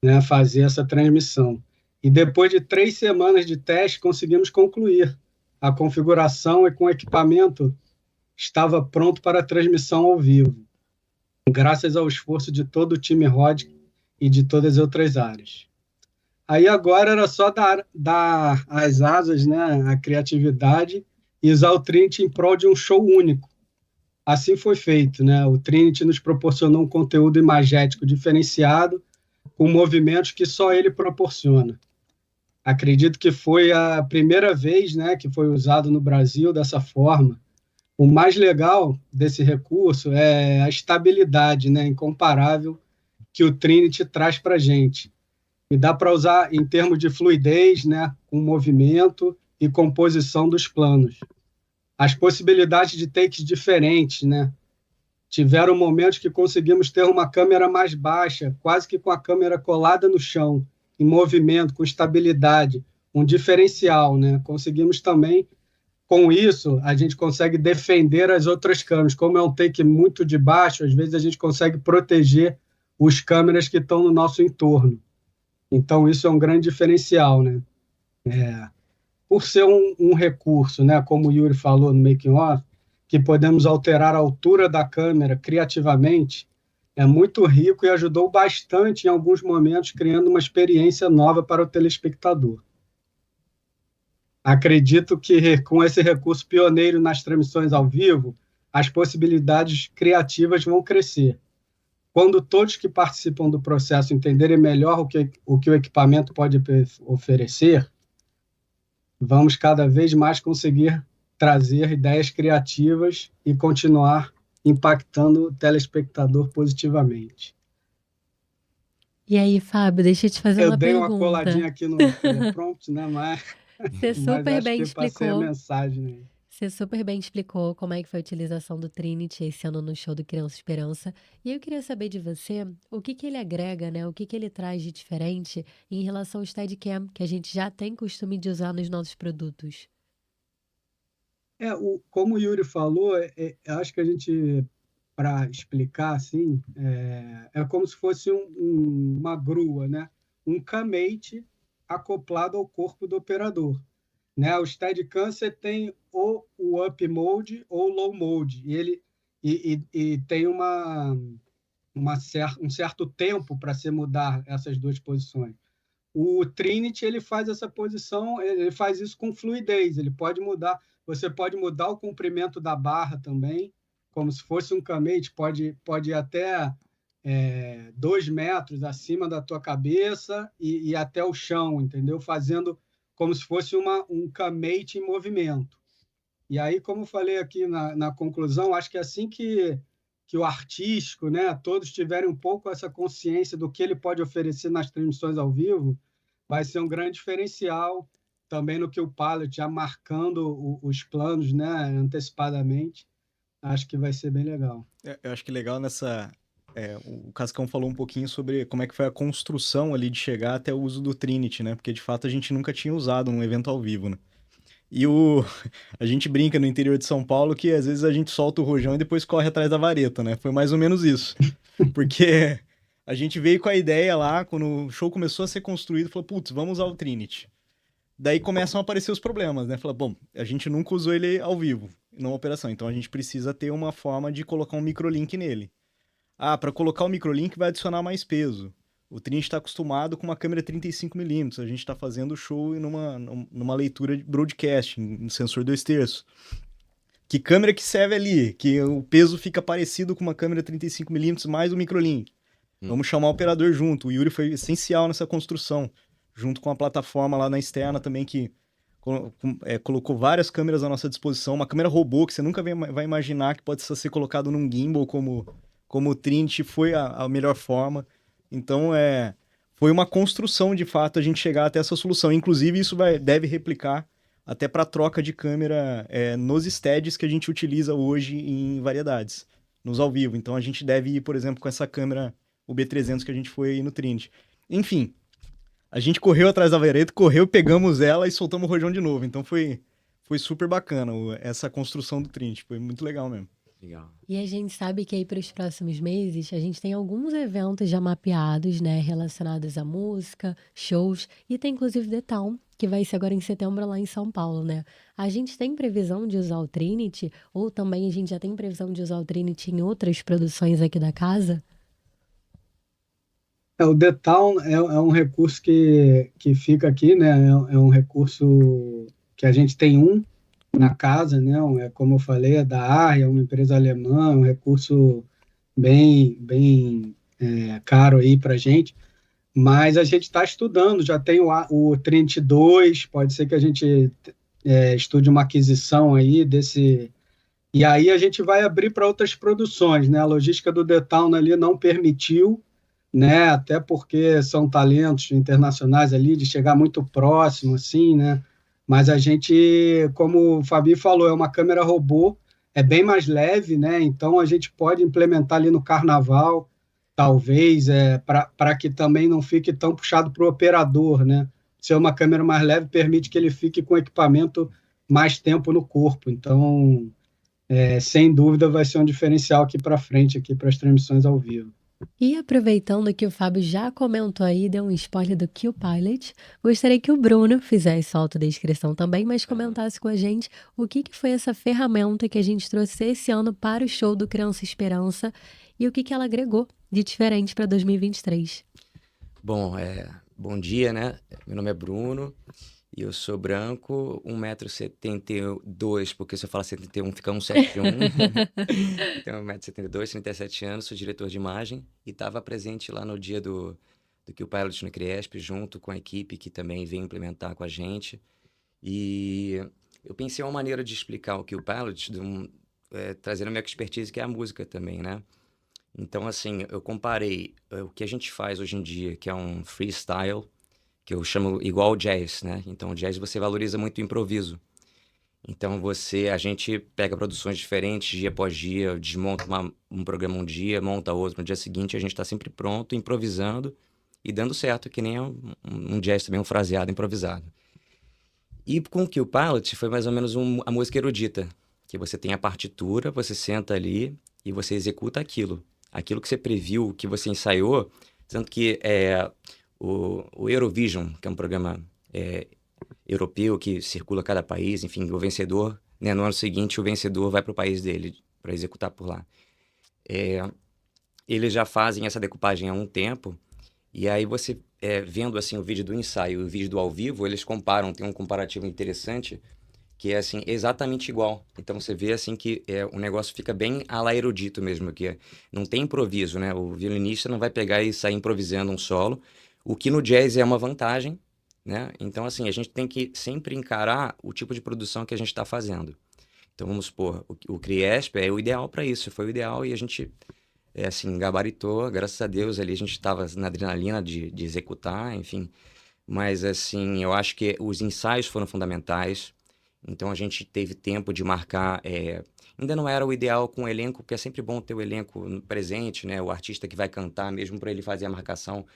né, fazer essa transmissão. E depois de 3 semanas de teste, conseguimos concluir a configuração e com o equipamento estava pronto para a transmissão ao vivo, graças ao esforço de todo o time ROD e de todas as outras áreas. Aí agora era só dar as asas, né, a criatividade e usar o Trinity em prol de um show único. Assim foi feito, né? O Trinity nos proporcionou um conteúdo imagético diferenciado, com movimentos que só ele proporciona. Acredito que foi a primeira vez, né, que foi usado no Brasil dessa forma. O mais legal desse recurso é a estabilidade, né, incomparável que o Trinity traz para a gente. E dá para usar em termos de fluidez, né, com movimento e composição dos planos. As possibilidades de takes diferentes, né? Tiveram momentos que conseguimos ter uma câmera mais baixa, quase que com a câmera colada no chão, em movimento, com estabilidade, um diferencial, né? Conseguimos também, com isso, a gente consegue defender as outras câmeras. Como é um take muito de baixo, às vezes a gente consegue proteger os câmeras que estão no nosso entorno. Então, isso é um grande diferencial, né? Por ser um recurso, né, como o Yuri falou no making off, que podemos alterar a altura da câmera criativamente, é muito rico e ajudou bastante em alguns momentos, criando uma experiência nova para o telespectador. Acredito que com esse recurso pioneiro nas transmissões ao vivo, as possibilidades criativas vão crescer. Quando todos que participam do processo entenderem melhor o que o equipamento pode oferecer, vamos cada vez mais conseguir trazer ideias criativas e continuar impactando o telespectador positivamente. E aí, Fábio, deixa eu te fazer uma Eu dei uma pergunta. coladinha aqui no teleprompter, né? Você Mas super acho bem que passei a explicou. mensagem aí. Você super bem explicou como é que foi a utilização do Trinity esse ano no show do Criança Esperança. E eu queria saber de você o que que ele agrega, né? O que que ele traz de diferente em relação ao Steadicam, que a gente já tem costume de usar nos nossos produtos. Como o Yuri falou, eu acho que a gente, para explicar assim, é como se fosse uma grua, né? Um camate acoplado ao corpo do operador. Né? O Steadicam você tem ou o up mode ou o low mode, e tem um certo tempo para se mudar essas duas posições. O Trinity ele faz essa posição, ele faz isso com fluidez, ele pode mudar, você pode mudar o comprimento da barra também, como se fosse um camate, pode ir até 2 metros acima da tua cabeça e até o chão, entendeu? Fazendo como se fosse um camate em movimento. E aí, como eu falei aqui na conclusão, acho que assim que o artístico, né, todos tiverem um pouco essa consciência do que ele pode oferecer nas transmissões ao vivo, vai ser um grande diferencial também no que o Pilot já marcando os planos, né, antecipadamente. Acho que vai ser bem legal. Eu acho que legal o Cascão falou um pouquinho sobre como é que foi a construção ali de chegar até o uso do Trinity, né? Porque de fato a gente nunca tinha usado num evento ao vivo, né? E a gente brinca no interior de São Paulo que às vezes a gente solta o rojão e depois corre atrás da vareta, né? Foi mais ou menos isso. Porque a gente veio com a ideia lá, quando o show começou a ser construído, falou, putz, vamos usar o Trinity. Daí começam a aparecer os problemas, né? Fala, bom, a gente nunca usou ele ao vivo, numa operação, então a gente precisa ter uma forma de colocar um microlink nele. Para colocar o microlink vai adicionar mais peso. O Trinity está acostumado com uma câmera 35mm, a gente está fazendo o show numa leitura de broadcast, em sensor 2/3. Que câmera que serve ali? Que o peso fica parecido com uma câmera 35mm mais o microlink. Vamos chamar o operador junto. O Yuri foi essencial nessa construção, junto com a plataforma lá na externa também, que colocou várias câmeras à nossa disposição. Uma câmera robô que você nunca vai imaginar que pode ser colocado num gimbal como o Trinity, foi a melhor forma. Então, foi uma construção, de fato, a gente chegar até essa solução. Inclusive, isso deve replicar até para troca de câmera nos steads que a gente utiliza hoje em variedades, nos ao vivo. Então, a gente deve ir, por exemplo, com essa câmera, o B300 que a gente foi aí no Trinity. Enfim, a gente correu atrás da vareta, pegamos ela e soltamos o rojão de novo. Então, foi super bacana essa construção do Trinity. Foi muito legal mesmo. Legal. E a gente sabe que aí para os próximos meses a gente tem alguns eventos já mapeados, né, relacionados à música, shows, e tem inclusive The Town, que vai ser agora em setembro lá em São Paulo, né? A gente tem previsão de usar o Trinity, ou também a gente já tem previsão de usar o Trinity em outras produções aqui da casa? O The Town é um recurso que fica aqui, né? É um recurso que a gente tem na casa, né? Como eu falei, é da ARRI, é uma empresa alemã, um recurso bem caro aí para a gente, mas a gente está estudando, já tem o Trinity 2, pode ser que a gente estude uma aquisição aí desse, e aí a gente vai abrir para outras produções, né? A logística do The Town ali não permitiu, né? Até porque são talentos internacionais ali, de chegar muito próximo, assim, né? Mas a gente, como o Fabi falou, é uma câmera robô, é bem mais leve, né? Então a gente pode implementar ali no carnaval, talvez, para que também não fique tão puxado para o operador, né? Ser uma câmera mais leve permite que ele fique com o equipamento mais tempo no corpo. Então, sem dúvida, vai ser um diferencial aqui para frente, aqui para as transmissões ao vivo. E aproveitando que o Fábio já comentou aí, deu um spoiler do Q-Pilot, gostaria que o Bruno fizesse a autodescrição também, mas comentasse com a gente o que foi essa ferramenta que a gente trouxe esse ano para o show do Criança Esperança e o que ela agregou de diferente para 2023. Bom, bom dia, né? Meu nome é Bruno e eu sou branco, 1,72 m, porque se eu falar 71 fica 1,71 m. Então, 1,72 m, 37 anos, sou diretor de imagem e estava presente lá no dia do Q-Pilot no CRIESP, junto com a equipe que também veio implementar com a gente. E eu pensei uma maneira de explicar o Q-Pilot, trazendo a minha expertise, que é a música também, né? Então, assim, eu comparei o que a gente faz hoje em dia, que é um freestyle, que eu chamo igual o jazz, né? Então, o jazz você valoriza muito o improviso. Então, a gente pega produções diferentes, dia após dia, desmonta um programa um dia, monta outro no dia seguinte, a gente está sempre pronto, improvisando e dando certo, que nem um jazz também, um fraseado improvisado. E com o Kill Pilot foi mais ou menos a música erudita, que você tem a partitura, você senta ali e você executa aquilo. Aquilo que você previu, que você ensaiou, tanto que o Eurovision, que é um programa europeu que circula cada país, enfim, o vencedor, né, no ano seguinte o vencedor vai para o país dele para executar por lá. Eles já fazem essa decupagem há um tempo, e aí você, vendo assim o vídeo do ensaio e o vídeo do ao vivo, eles comparam, tem um comparativo interessante, que é assim, exatamente igual. Então você vê assim que o negócio fica bem à la erudito mesmo, que não tem improviso, né? O violinista não vai pegar e sair improvisando um solo, o que no jazz é uma vantagem, né? Então assim, a gente tem que sempre encarar o tipo de produção que a gente está fazendo. Então vamos supor, o Criesp é o ideal para isso, foi o ideal e a gente assim, gabaritou, graças a Deus ali a gente estava na adrenalina de executar, enfim. Mas assim, eu acho que os ensaios foram fundamentais. Então a gente teve tempo de marcar, ainda não era o ideal com o elenco, porque é sempre bom ter o elenco presente, né? O artista que vai cantar, mesmo para ele fazer a marcação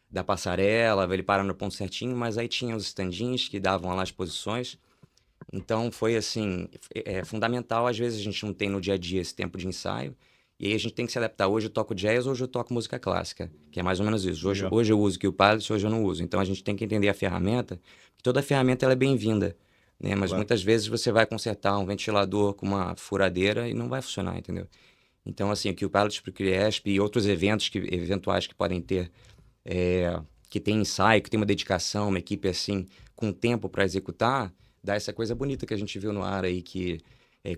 da passarela, ele parar no ponto certinho, mas aí tinha os standins que davam lá as posições. Então foi assim, fundamental, às vezes a gente não tem no dia a dia esse tempo de ensaio, e aí a gente tem que se adaptar. Hoje eu toco jazz, hoje eu toco música clássica, que é mais ou menos isso. Hoje eu uso o Kill Pilot, hoje eu não uso. Então a gente tem que entender a ferramenta, que toda ferramenta ela é bem-vinda, né? Mas muitas vezes você vai consertar um ventilador com uma furadeira e não vai funcionar, entendeu? Então assim, o Kill Pilot para o Criesp e outros eventos eventuais que podem ter, que tem ensaio, que tem uma dedicação, uma equipe assim, com tempo para executar, dá essa coisa bonita que a gente viu no ar aí, que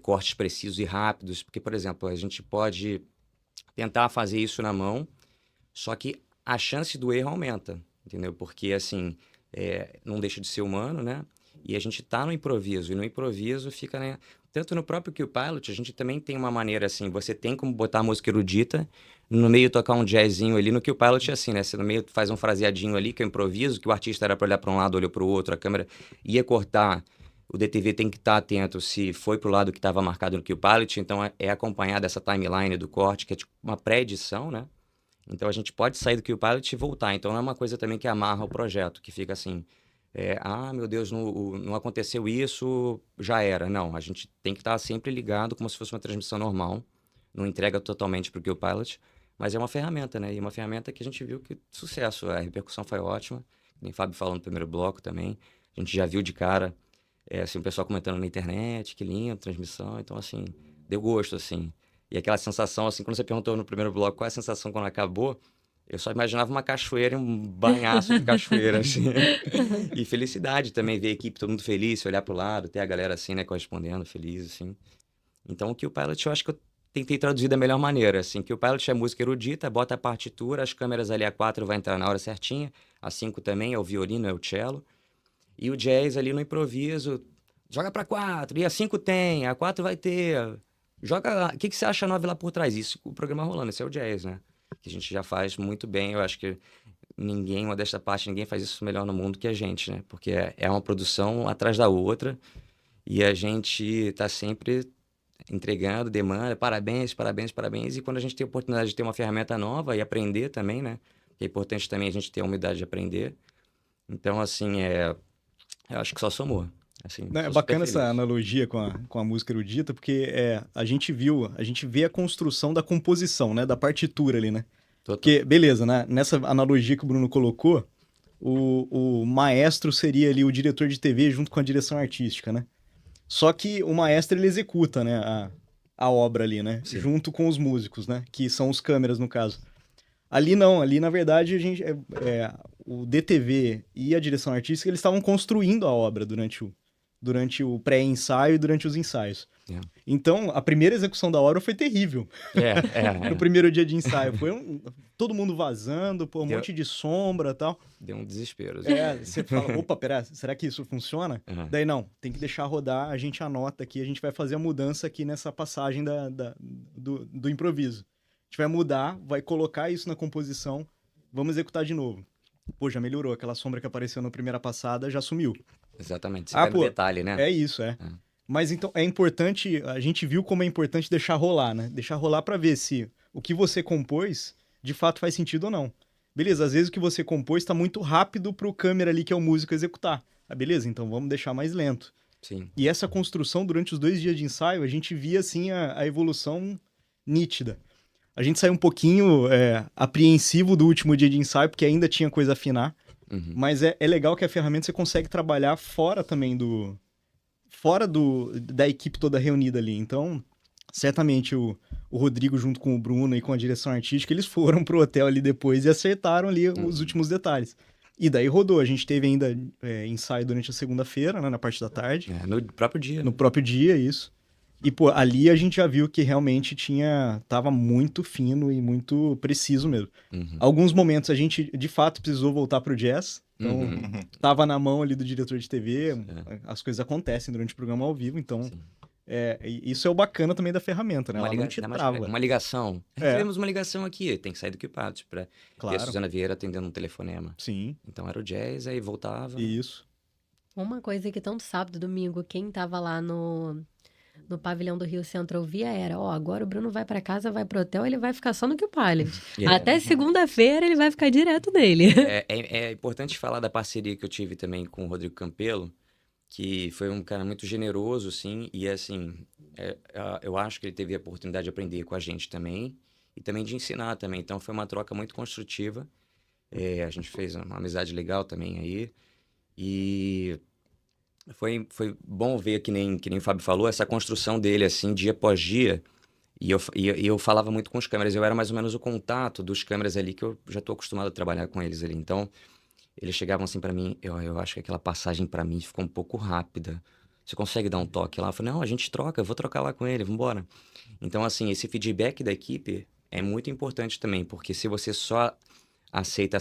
cortes precisos e rápidos, porque, por exemplo, a gente pode tentar fazer isso na mão, só que a chance do erro aumenta, entendeu? Porque, assim, não deixa de ser humano, né? E a gente tá no improviso, e no improviso fica, né? Tanto no próprio Kill Pilot, a gente também tem uma maneira, assim, você tem como botar a música erudita, no meio tocar um jazzinho ali. No Kill Pilot é assim, né? Você no meio faz um fraseadinho ali, que é improviso, que o artista era para olhar para um lado, olhou para o outro, a câmera ia cortar. O DTV tem que estar atento se foi pro lado que estava marcado no Kill Pilot, então é acompanhar dessa timeline do corte, que é tipo uma pré-edição, né? Então a gente pode sair do Kill Pilot e voltar. Então não é uma coisa também que amarra o projeto, que fica assim, meu Deus, não aconteceu isso, já era. Não, a gente tem que estar sempre ligado como se fosse uma transmissão normal, não entrega totalmente pro Kill Pilot, mas é uma ferramenta, né? E uma ferramenta que a gente viu que sucesso, a repercussão foi ótima, nem o Fábio falou no primeiro bloco também, a gente já viu de cara, assim, o pessoal comentando na internet, que lindo, transmissão, então, assim, deu gosto, assim. E aquela sensação, assim, quando você perguntou no primeiro bloco qual é a sensação quando acabou, eu só imaginava uma cachoeira, um banhaço de cachoeira, assim. E felicidade também, ver a equipe, todo mundo feliz, olhar pro lado, ter a galera, assim, né, correspondendo, feliz, assim. Então, o Kill Pilot, eu acho que eu tentei traduzir da melhor maneira, assim, que o Pilot é música erudita, bota a partitura, as câmeras ali, a 4 vai entrar na hora certinha, a 5 também, é o violino, é o cello. E o jazz ali no improviso, joga pra 4, e a 5 tem, a 4 vai ter, joga, o que você acha a 9 lá por trás? Isso, o programa rolando, esse é o jazz, né? Que a gente já faz muito bem, eu acho que ninguém, modesta parte, ninguém faz isso melhor no mundo que a gente, né? Porque é uma produção atrás da outra, e a gente tá sempre entregando demanda, parabéns, parabéns, parabéns, e quando a gente tem a oportunidade de ter uma ferramenta nova e aprender também, né? Que é importante também a gente ter a humildade de aprender. Então, assim, eu acho que só somou. Assim, é bacana essa analogia com a música erudita, porque a gente vê a construção da composição, né? Da partitura ali, né? Total. Porque, beleza, né? Nessa analogia que o Bruno colocou, o maestro seria ali o diretor de TV junto com a direção artística, né? Só que o maestro, ele executa, né? A obra ali, né? Sim. Junto com os músicos, né? Que são os câmeras, no caso. Ali não, ali na verdade a gente, o DTV e a direção artística, eles estavam construindo a obra durante o pré-ensaio e durante os ensaios. Então, a primeira execução da obra foi terrível. No primeiro dia de ensaio. Foi todo mundo vazando, um monte de sombra e tal. Deu um desespero. Você fala, opa, pera, será que isso funciona? Daí não, tem que deixar rodar, a gente anota aqui, a gente vai fazer a mudança aqui nessa passagem do improviso. gente vai mudar, vai colocar isso na composição, vamos executar de novo. Pô, já melhorou. Aquela sombra que apareceu na primeira passada já sumiu. Exatamente. Você vai no detalhe, né? É isso, é. Mas então é importante, a gente viu como é importante deixar rolar, né? Deixar rolar pra ver se o que você compôs de fato faz sentido ou não. Beleza, às vezes o que você compôs tá muito rápido pro câmera ali, que é o músico, executar. Ah, beleza, então vamos deixar mais lento. Sim. E essa construção, durante os 2 dias de ensaio, a gente via, assim, a evolução nítida. A gente saiu um pouquinho apreensivo do último dia de ensaio, porque ainda tinha coisa a afinar. Mas é legal que a ferramenta você consegue trabalhar fora também da equipe toda reunida ali. Então, certamente o Rodrigo, junto com o Bruno e com a direção artística, eles foram pro hotel ali depois e acertaram ali os últimos detalhes. E daí rodou. A gente teve ainda ensaio durante a segunda-feira, né, na parte da tarde. No próprio dia. No próprio dia, isso. E, pô, ali a gente já viu que realmente tava muito fino e muito preciso mesmo. Alguns momentos a gente, de fato, precisou voltar pro jazz. Então, tava na mão ali do diretor de TV. As coisas acontecem durante o programa ao vivo, então... isso é o bacana também da ferramenta, né? Ela não te trava. Uma ligação. Recebemos uma ligação aqui, tem que sair do Equipados pra ter a Suzana Vieira atendendo um telefonema. Sim. Então era o jazz, aí voltava. Isso. Uma coisa que tanto sábado, domingo, quem tava lá no pavilhão do Rio Centro ouvia era, agora o Bruno vai pra casa, vai pro hotel, ele vai ficar só no Q-Pilot. Até segunda-feira ele vai ficar direto nele. É importante falar da parceria que eu tive também com o Rodrigo Campelo, que foi um cara muito generoso, assim, e assim, eu acho que ele teve a oportunidade de aprender com a gente também, e também de ensinar também, então foi uma troca muito construtiva, a gente fez uma amizade legal também aí, e foi bom ver, que nem o Fábio falou, essa construção dele, assim, dia após dia, e eu falava muito com os câmeras, eu era mais ou menos o contato dos câmeras ali, que eu já estou acostumado a trabalhar com eles ali, então... Eles chegavam assim pra mim, eu acho que aquela passagem pra mim ficou um pouco rápida. Você consegue dar um toque lá? Eu falei, não, a gente troca, eu vou trocar lá com ele, vambora. Então, assim, esse feedback da equipe é muito importante também, porque se você só aceita,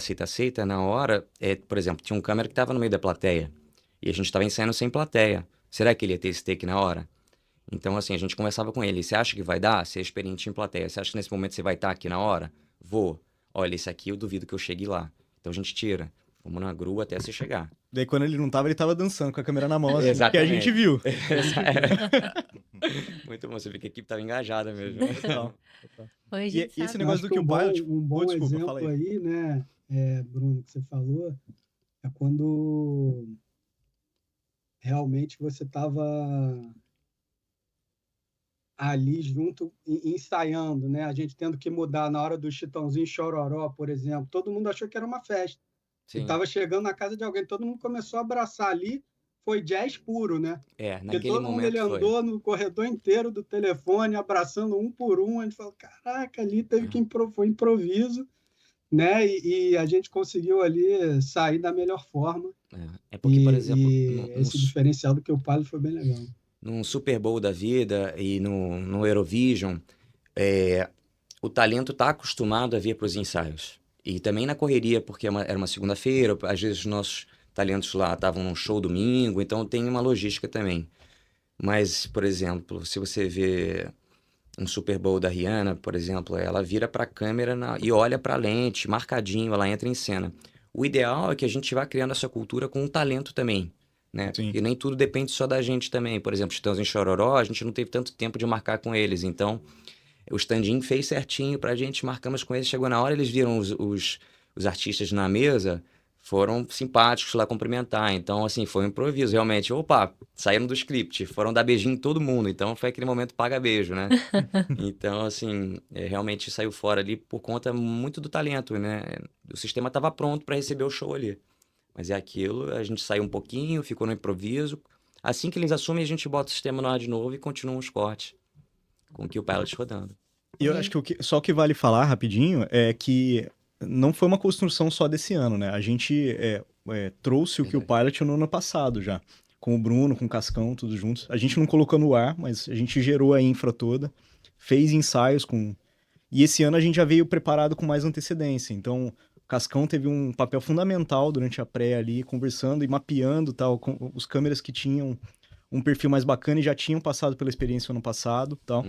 na hora... por exemplo, tinha um câmera que tava no meio da plateia, e a gente tava ensaiando sem plateia. Será que ele ia ter esse take na hora? Então, assim, a gente conversava com ele, você acha que vai dar? Você é experiente em plateia, você acha que nesse momento você vai estar aqui na hora? Vou. Olha, esse aqui eu duvido que eu chegue lá. Então a gente tira. Vamos na grua até você chegar. Daí quando ele não tava, ele tava dançando com a câmera na mão, assim, Exatamente. que a gente viu. Muito bom, você vê que a equipe tava engajada mesmo. E esse negócio do Q-Pilot... Um bom exemplo aí, né, Bruno, que você falou, é quando realmente você tava ali junto, ensaiando, né? A gente tendo que mudar na hora do Chitãozinho Chororó, por exemplo. Todo mundo achou que era uma festa. Sim. E tava chegando na casa de alguém, todo mundo começou a abraçar ali. Foi jazz puro, né? Naquele todo mundo ele andou no corredor inteiro do telefone, abraçando um por um. A gente falou, caraca, ali teve que foi improviso, né? E a gente conseguiu ali sair da melhor forma. É porque, por exemplo... esse diferencial do Q-Pilot foi bem legal. Num Super Bowl da vida e no Eurovision, o talento está acostumado a vir para os ensaios. E também na correria, porque era uma segunda-feira, às vezes os nossos talentos lá estavam num show domingo, então tem uma logística também. Mas, por exemplo, se você vê um Super Bowl da Rihanna, por exemplo, ela vira para a câmera e olha para a lente, marcadinho, ela entra em cena. O ideal é que a gente vá criando essa cultura com o talento também. Né? E nem tudo depende só da gente também. Por exemplo, Chitãozinho Chororó, a gente não teve tanto tempo de marcar com eles. Então, o stand-in fez certinho pra gente, marcamos com eles. Chegou na hora, eles viram os artistas na mesa, foram simpáticos lá cumprimentar. Então, assim, foi um improviso, realmente. Opa, saíram do script, foram dar beijinho em todo mundo. Então, foi aquele momento paga-beijo, né? Então, assim, realmente saiu fora ali por conta muito do talento, né? O sistema estava pronto para receber o show ali. Mas é aquilo, a gente saiu um pouquinho, ficou no improviso. Assim que eles assumem, a gente bota o sistema no ar de novo e continua os cortes, com o Q-Pilot rodando. E eu acho que só o que vale falar rapidinho é que não foi uma construção só desse ano, né? A gente trouxe o Q-Pilot no ano passado já, com o Bruno, com o Cascão, todos juntos. A gente não colocou no ar, mas a gente gerou a infra toda, fez ensaios com... E esse ano a gente já veio preparado com mais antecedência, então... Cascão teve um papel fundamental durante a pré ali, conversando e mapeando tal, com os câmeras que tinham um perfil mais bacana e já tinham passado pela experiência ano passado tal.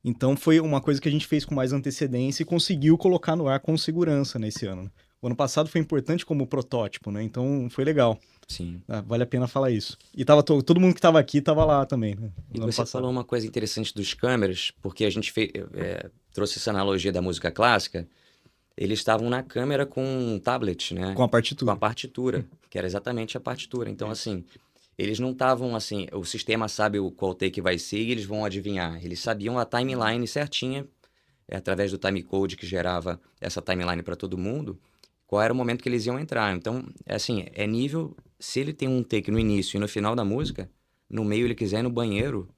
Então foi uma coisa que a gente fez com mais antecedência e conseguiu colocar no ar com segurança nesse ano, né? O ano passado foi importante como protótipo, né? Então foi legal. Sim. Vale a pena falar isso. E tava todo mundo que estava aqui estava lá também, né? E você falou uma coisa interessante dos câmeras, porque a gente trouxe essa analogia da música clássica. Eles estavam na câmera com um tablet, né? Com a partitura. Com a partitura, que era exatamente a partitura. Então, assim, eles não estavam assim, o sistema sabe qual take vai ser e eles vão adivinhar. Eles sabiam a timeline certinha, através do timecode que gerava essa timeline para todo mundo, qual era o momento que eles iam entrar. Então, assim, é nível, se ele tem um take no início e no final da música, no meio ele quiser ir no banheiro,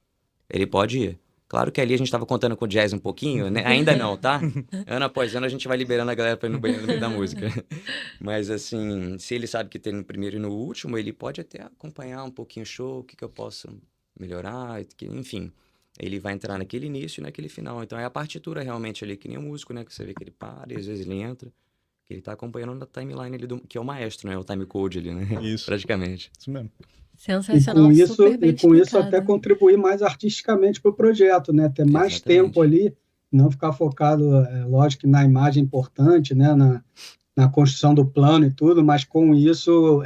ele pode ir. Claro que ali a gente estava contando com o jazz um pouquinho, né? Ainda não, tá? Ano após ano a gente vai liberando a galera para ir no banheiro no meio da música. Mas assim, se ele sabe que tem no primeiro e no último, ele pode até acompanhar um pouquinho o show, o que eu posso melhorar, enfim. Ele vai entrar naquele início e naquele final. Então é a partitura realmente ali, que nem o músico, né? Que você vê que ele para e às vezes ele entra. Que ele tá acompanhando a timeline ali, que é o maestro, né? O timecode ali, né? Isso. Praticamente. Isso mesmo. Sensacional, E com isso até contribuir mais artisticamente para o projeto, né? Ter mais tempo ali, não ficar focado, lógico, na imagem importante, né? Na construção do plano e tudo, mas com isso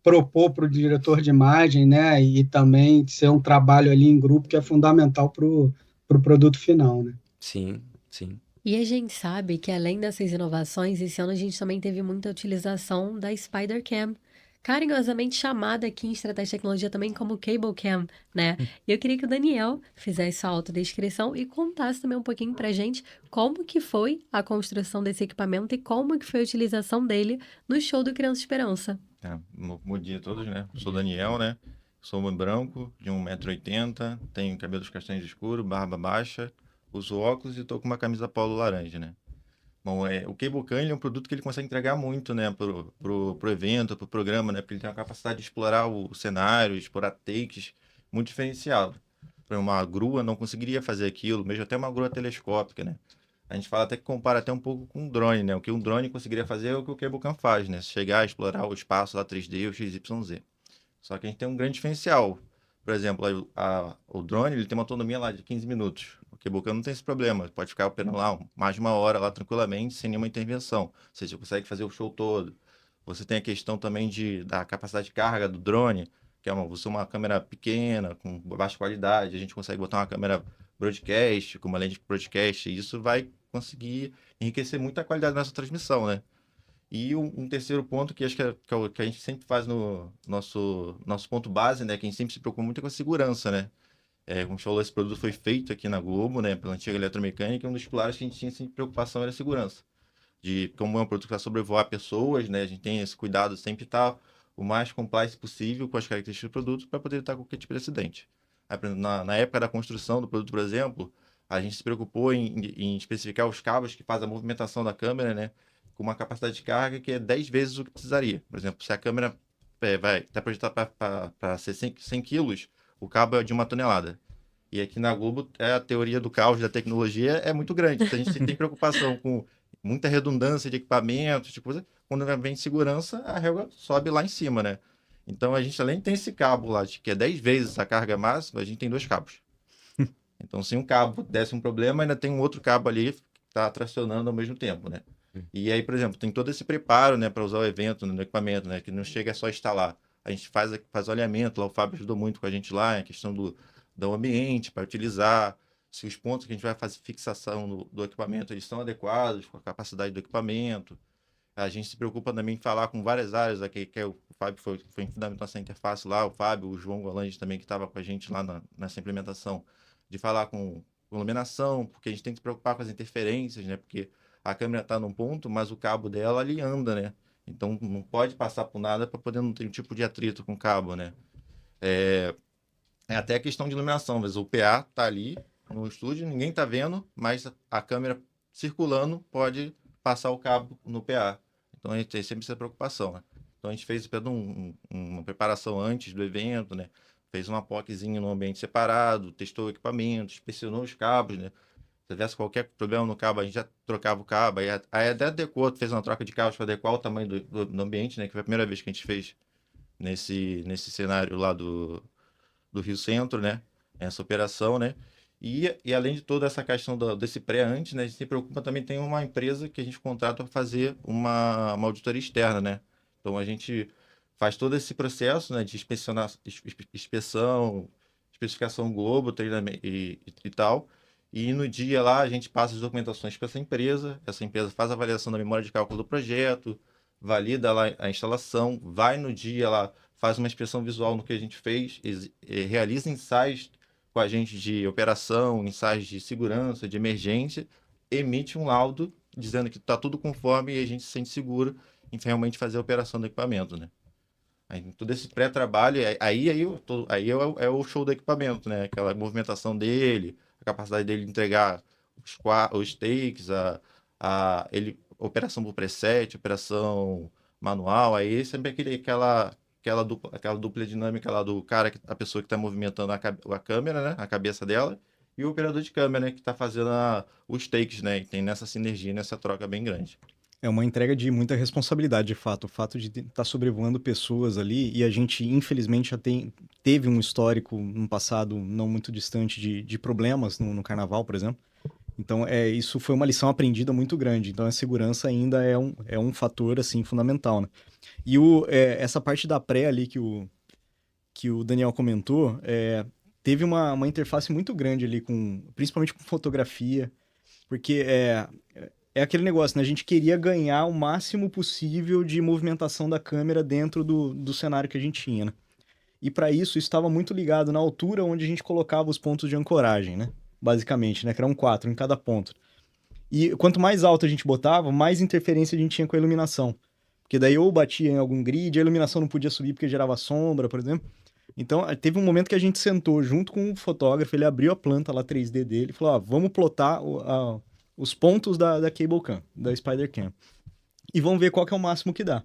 propor para o diretor de imagem, né? E também ser um trabalho ali em grupo que é fundamental para o produto final, né? Sim, sim. E a gente sabe que além dessas inovações, esse ano a gente também teve muita utilização da SpiderCam, carinhosamente chamada aqui em Estratégia de Tecnologia também como Cable Cam, né? E eu queria que o Daniel fizesse a autodescrição e contasse também um pouquinho pra gente como que foi a construção desse equipamento e como que foi a utilização dele no show do Criança Esperança. Bom dia a todos, né? Eu sou o Daniel, né? Sou homem branco, de 1,80 m, tenho cabelos castanhos escuros, barba baixa, uso óculos e tô com uma camisa polo laranja, né? Bom, o Cable Cam é um produto que ele consegue entregar muito, né, pro evento, pro programa, né, porque ele tem uma capacidade de explorar o cenário, explorar takes muito diferenciado. Uma grua não conseguiria fazer aquilo, mesmo até uma grua telescópica, né. A gente fala até que compara até um pouco com um drone, né, o que um drone conseguiria fazer é o que o Cable Cam faz, né, chegar a explorar o espaço lá 3D, o XYZ. Só que a gente tem um grande diferencial. Por exemplo, o drone ele tem uma autonomia lá de 15 minutos. O Cable Cam não tem esse problema. Pode ficar operando lá mais de 1 hora lá tranquilamente, sem nenhuma intervenção. Ou seja, você consegue fazer o show todo. Você tem a questão também da capacidade de carga do drone, que é uma câmera pequena, com baixa qualidade. A gente consegue botar uma câmera broadcast, com uma lente broadcast. E isso vai conseguir enriquecer muito a qualidade da nossa transmissão, né? E um terceiro ponto que acho que é o que a gente sempre faz no nosso ponto base, né? Que a gente sempre se preocupa muito com a segurança, né? Como a gente falou, esse produto foi feito aqui na Globo, né? Pela antiga eletromecânica, e um dos pilares que a gente tinha sempre preocupação era a segurança. Como é um produto que vai sobrevoar pessoas, né? A gente tem esse cuidado sempre estar o mais compliance possível com as características do produto para poder evitar qualquer tipo de acidente. Na época da construção do produto, por exemplo, a gente se preocupou em especificar os cabos que fazem a movimentação da câmera, né? Com uma capacidade de carga que é 10 vezes o que precisaria. Por exemplo, se a câmera vai estar projetada para ser 100 quilos, o cabo é de 1 tonelada. E aqui na Globo, a teoria do caos da tecnologia é muito grande. Então, a gente tem preocupação com muita redundância de equipamentos, de coisa. Quando vem segurança, a régua sobe lá em cima, né? Então, a gente além de ter esse cabo lá, que é 10 vezes a carga máxima, a gente tem 2 cabos. Então, se um cabo desse um problema, ainda tem um outro cabo ali que está tracionando ao mesmo tempo, né? E aí, por exemplo, tem todo esse preparo, né, para usar o evento no equipamento, né, que não chega só instalar. A gente faz o alinhamento lá, o Fábio ajudou muito com a gente lá, a questão do ambiente para utilizar, se os pontos que a gente vai fazer fixação do equipamento, eles estão adequados com a capacidade do equipamento. A gente se preocupa também em falar com várias áreas, aqui, que o Fábio foi fundamental nessa interface lá, o Fábio, o João Golange também, que estava com a gente lá nessa implementação, de falar com iluminação, porque a gente tem que se preocupar com as interferências, né, porque a câmera está num ponto, mas o cabo dela ali anda, né? Então não pode passar por nada para poder não ter um tipo de atrito com o cabo, né? Até a questão de iluminação, mas o PA está ali no estúdio, ninguém está vendo, mas a câmera circulando pode passar o cabo no PA. Então a gente tem sempre essa preocupação, né? Então a gente fez uma preparação antes do evento, né? Fez uma POCzinha no ambiente separado, testou o equipamento, inspecionou os cabos, né? Se tivesse qualquer problema no cabo, a gente já trocava o cabo. Aí até adequou, fez uma troca de cabos para adequar o tamanho do ambiente, né? Que foi a primeira vez que a gente fez nesse cenário lá do Rio Centro, né? Essa operação, né? E além de toda essa questão desse pré antes, né, a gente se preocupa também, tem uma empresa que a gente contrata para fazer uma auditoria externa, né? Então a gente faz todo esse processo, né, de inspeção, especificação Globo, treinamento e tal. E no dia lá a gente passa as documentações para essa empresa faz a avaliação da memória de cálculo do projeto, valida lá a instalação, vai no dia lá, faz uma inspeção visual no que a gente fez, realiza ensaios com a gente de operação, ensaios de segurança, de emergência, emite um laudo dizendo que está tudo conforme e a gente se sente seguro em realmente fazer a operação do equipamento, né? Aí, todo esse pré-trabalho, aí é o show do equipamento, né? Aquela movimentação dele, a capacidade dele de entregar os takes, operação por preset, operação manual, aí sempre aquela dupla dinâmica lá do cara, a pessoa que está movimentando a câmera, né? A cabeça dela, e o operador de câmera, né? Que está fazendo os takes, né? E tem nessa sinergia, nessa troca bem grande. É uma entrega de muita responsabilidade, de fato. O fato de estar sobrevoando pessoas ali, e a gente, infelizmente, já teve um histórico no passado não muito distante de problemas no carnaval, por exemplo. Então, isso foi uma lição aprendida muito grande. Então, a segurança ainda é um fator, assim, fundamental, né? E essa parte da pré ali que o Daniel comentou, teve uma interface muito grande ali, principalmente com fotografia, porque é aquele negócio, né? A gente queria ganhar o máximo possível de movimentação da câmera dentro do cenário que a gente tinha, né? E para isso estava muito ligado na altura onde a gente colocava os pontos de ancoragem, né? Basicamente, né? Que eram 4 em cada ponto. E quanto mais alto a gente botava, mais interferência a gente tinha com a iluminação. Porque daí ou batia em algum grid, a iluminação não podia subir porque gerava sombra, por exemplo. Então, teve um momento que a gente sentou junto com o fotógrafo, ele abriu a planta lá 3D dele e falou, vamos plotar os pontos da Cable Cam, da Spider Cam. E vamos ver qual que é o máximo que dá.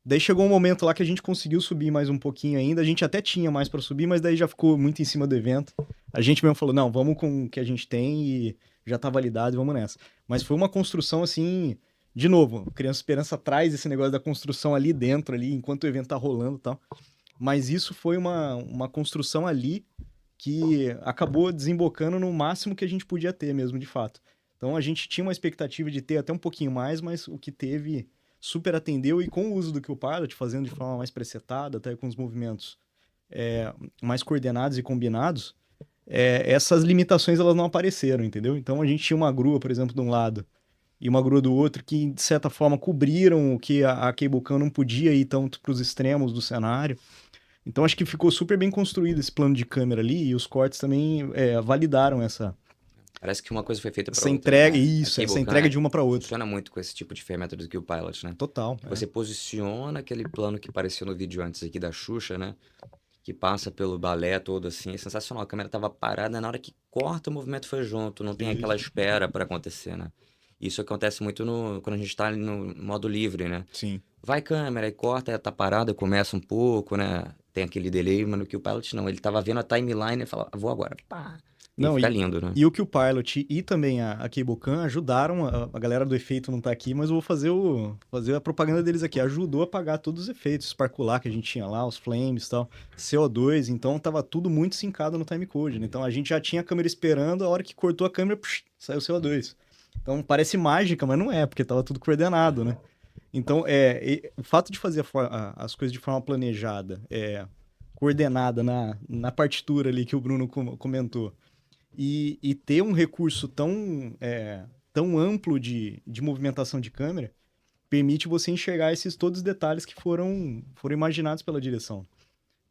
Daí chegou um momento lá que a gente conseguiu subir mais um pouquinho ainda. A gente até tinha mais para subir, mas daí já ficou muito em cima do evento. A gente mesmo falou, não, vamos com o que a gente tem e já tá validado e vamos nessa. Mas foi uma construção assim, de novo, Criança Esperança traz esse negócio da construção ali dentro, ali, enquanto o evento tá rolando e tal. Mas isso foi uma construção ali que acabou desembocando no máximo que a gente podia ter mesmo, de fato. Então a gente tinha uma expectativa de ter até um pouquinho mais, mas o que teve super atendeu, e com o uso do Q-Pilot, fazendo de forma mais presetada, até com os movimentos mais coordenados e combinados, essas limitações elas não apareceram, entendeu? Então a gente tinha uma grua, por exemplo, de um lado e uma grua do outro que, de certa forma, cobriram o que a Cable Cam não podia ir tanto para os extremos do cenário. Então acho que ficou super bem construído esse plano de câmera ali, e os cortes também validaram essa... Parece que uma coisa foi feita para outra. Essa entrega de uma para outra. Funciona muito com esse tipo de ferramenta do Q-Pilot, né? Total. Você posiciona aquele plano que apareceu no vídeo antes aqui da Xuxa, né? Que passa pelo balé todo assim, é sensacional. A câmera estava parada, na hora que corta o movimento foi junto, não tem aquela espera para acontecer, né? Isso acontece muito quando a gente está no modo livre, né? Sim. Vai câmera e corta, tá parada, começa um pouco, né? Tem aquele delay, mas no Q-Pilot não. Ele tava vendo a timeline e falava, vou agora, pá. Não, fica lindo, né? E o Q-Pilot e também a Cable Cam ajudaram, a galera do efeito não tá aqui, mas eu vou fazer a propaganda deles aqui. Ajudou a apagar todos os efeitos, sparkular que a gente tinha lá, os flames e tal, CO2, então tava tudo muito sincado no timecode, né? Então a gente já tinha a câmera esperando, a hora que cortou a câmera, saiu o CO2. Então parece mágica, mas não é, porque tava tudo coordenado, né? Então, o fato de fazer as coisas de forma planejada, coordenada na partitura ali que o Bruno comentou, e ter um recurso tão amplo de movimentação de câmera, permite você enxergar todos os detalhes que foram imaginados pela direção.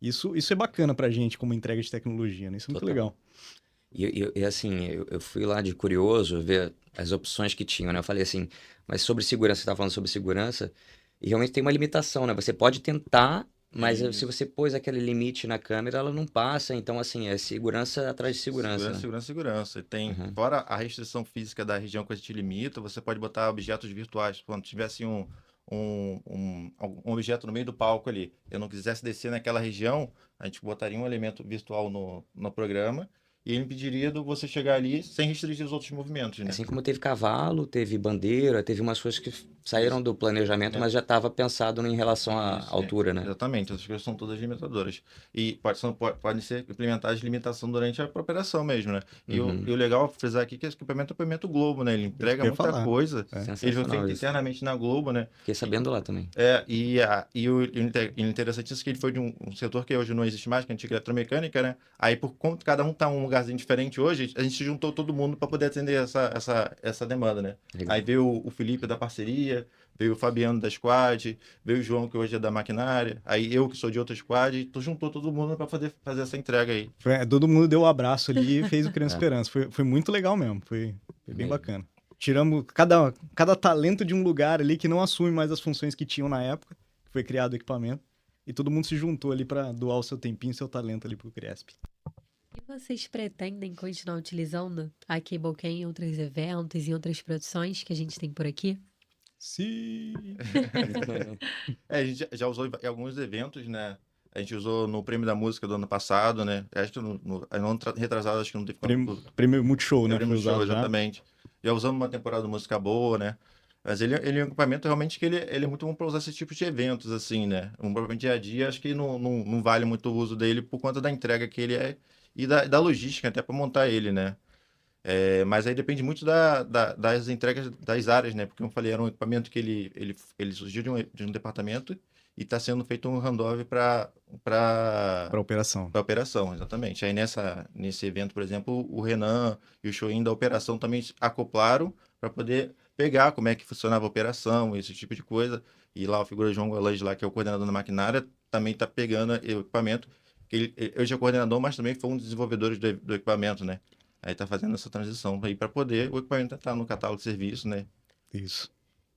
Isso é bacana pra gente como entrega de tecnologia, né? Isso é muito legal. E assim, eu fui lá de curioso ver as opções que tinham, né? Eu falei assim, mas sobre segurança, você estava falando sobre segurança, e realmente tem uma limitação, né? Você pode tentar, mas se você pôs aquele limite na câmera, ela não passa. Então, assim, é segurança atrás de segurança. Segurança. Tem, fora a restrição física da região que a gente limita, você pode botar objetos virtuais. Quando tivesse um objeto no meio do palco ali, eu não quisesse descer naquela região, a gente botaria um elemento virtual no programa, e ele impediria de você chegar ali sem restringir os outros movimentos, né? Assim como teve cavalo, teve bandeira, teve umas coisas que saíram do planejamento, mas já estava pensado em relação à altura, né? Exatamente, essas coisas são todas limitadoras. E podem ser implementadas limitação durante a operação mesmo, né? E o legal é frisar aqui que esse equipamento é o equipamento Globo, né? Ele entrega muita coisa. Ele foi feito internamente na Globo, né? Fiquei sabendo lá também. E o interessante é que ele foi de um setor que hoje não existe mais, que é a antiga eletromecânica, né? Aí, por conta cada um tá um lugarzinho diferente hoje, a gente juntou todo mundo para poder atender essa demanda, né? Legal. Aí veio o Felipe da parceria, veio o Fabiano da Squad, veio o João, que hoje é da maquinária, aí eu, que sou de outra Squad, tu juntou todo mundo para fazer essa entrega aí. Todo mundo deu um abraço ali e fez o Criança Esperança. Foi muito legal mesmo, foi bem bacana. Tiramos cada talento de um lugar ali que não assume mais as funções que tinham na época, que foi criado o equipamento, e todo mundo se juntou ali para doar o seu tempinho, seu talento ali pro Criesp. E vocês pretendem continuar utilizando a CableCam em outros eventos e outras produções que a gente tem por aqui? Sim! A gente já usou em alguns eventos, né? A gente usou no Prêmio da Música do ano passado, né? Acho que no ano retrasado, acho que não teve... Prêmio Multishow, né? Prêmio Multishow, exatamente. Já usamos uma temporada de música boa, né? Mas ele é um equipamento realmente que ele é muito bom para usar esse tipo de eventos, assim, né? Propriamente dia a dia, acho que não vale muito o uso dele por conta da entrega que ele é e da logística até para montar ele, né? Mas aí depende muito das entregas das áreas, né? Porque, como eu falei, era um equipamento que ele surgiu de um departamento e está sendo feito um handoff para operação. Para operação, exatamente. Aí nesse evento, por exemplo, o Renan e o Shoin da operação também acoplaram para poder pegar como é que funcionava a operação, esse tipo de coisa. E lá a figura de João Golange, lá, que é o coordenador da maquinária, também está pegando o equipamento. Ele hoje é coordenador, mas também foi um dos desenvolvedores do equipamento, né? Aí está fazendo essa transição aí para poder o equipamento estar no catálogo de serviço, né? Isso.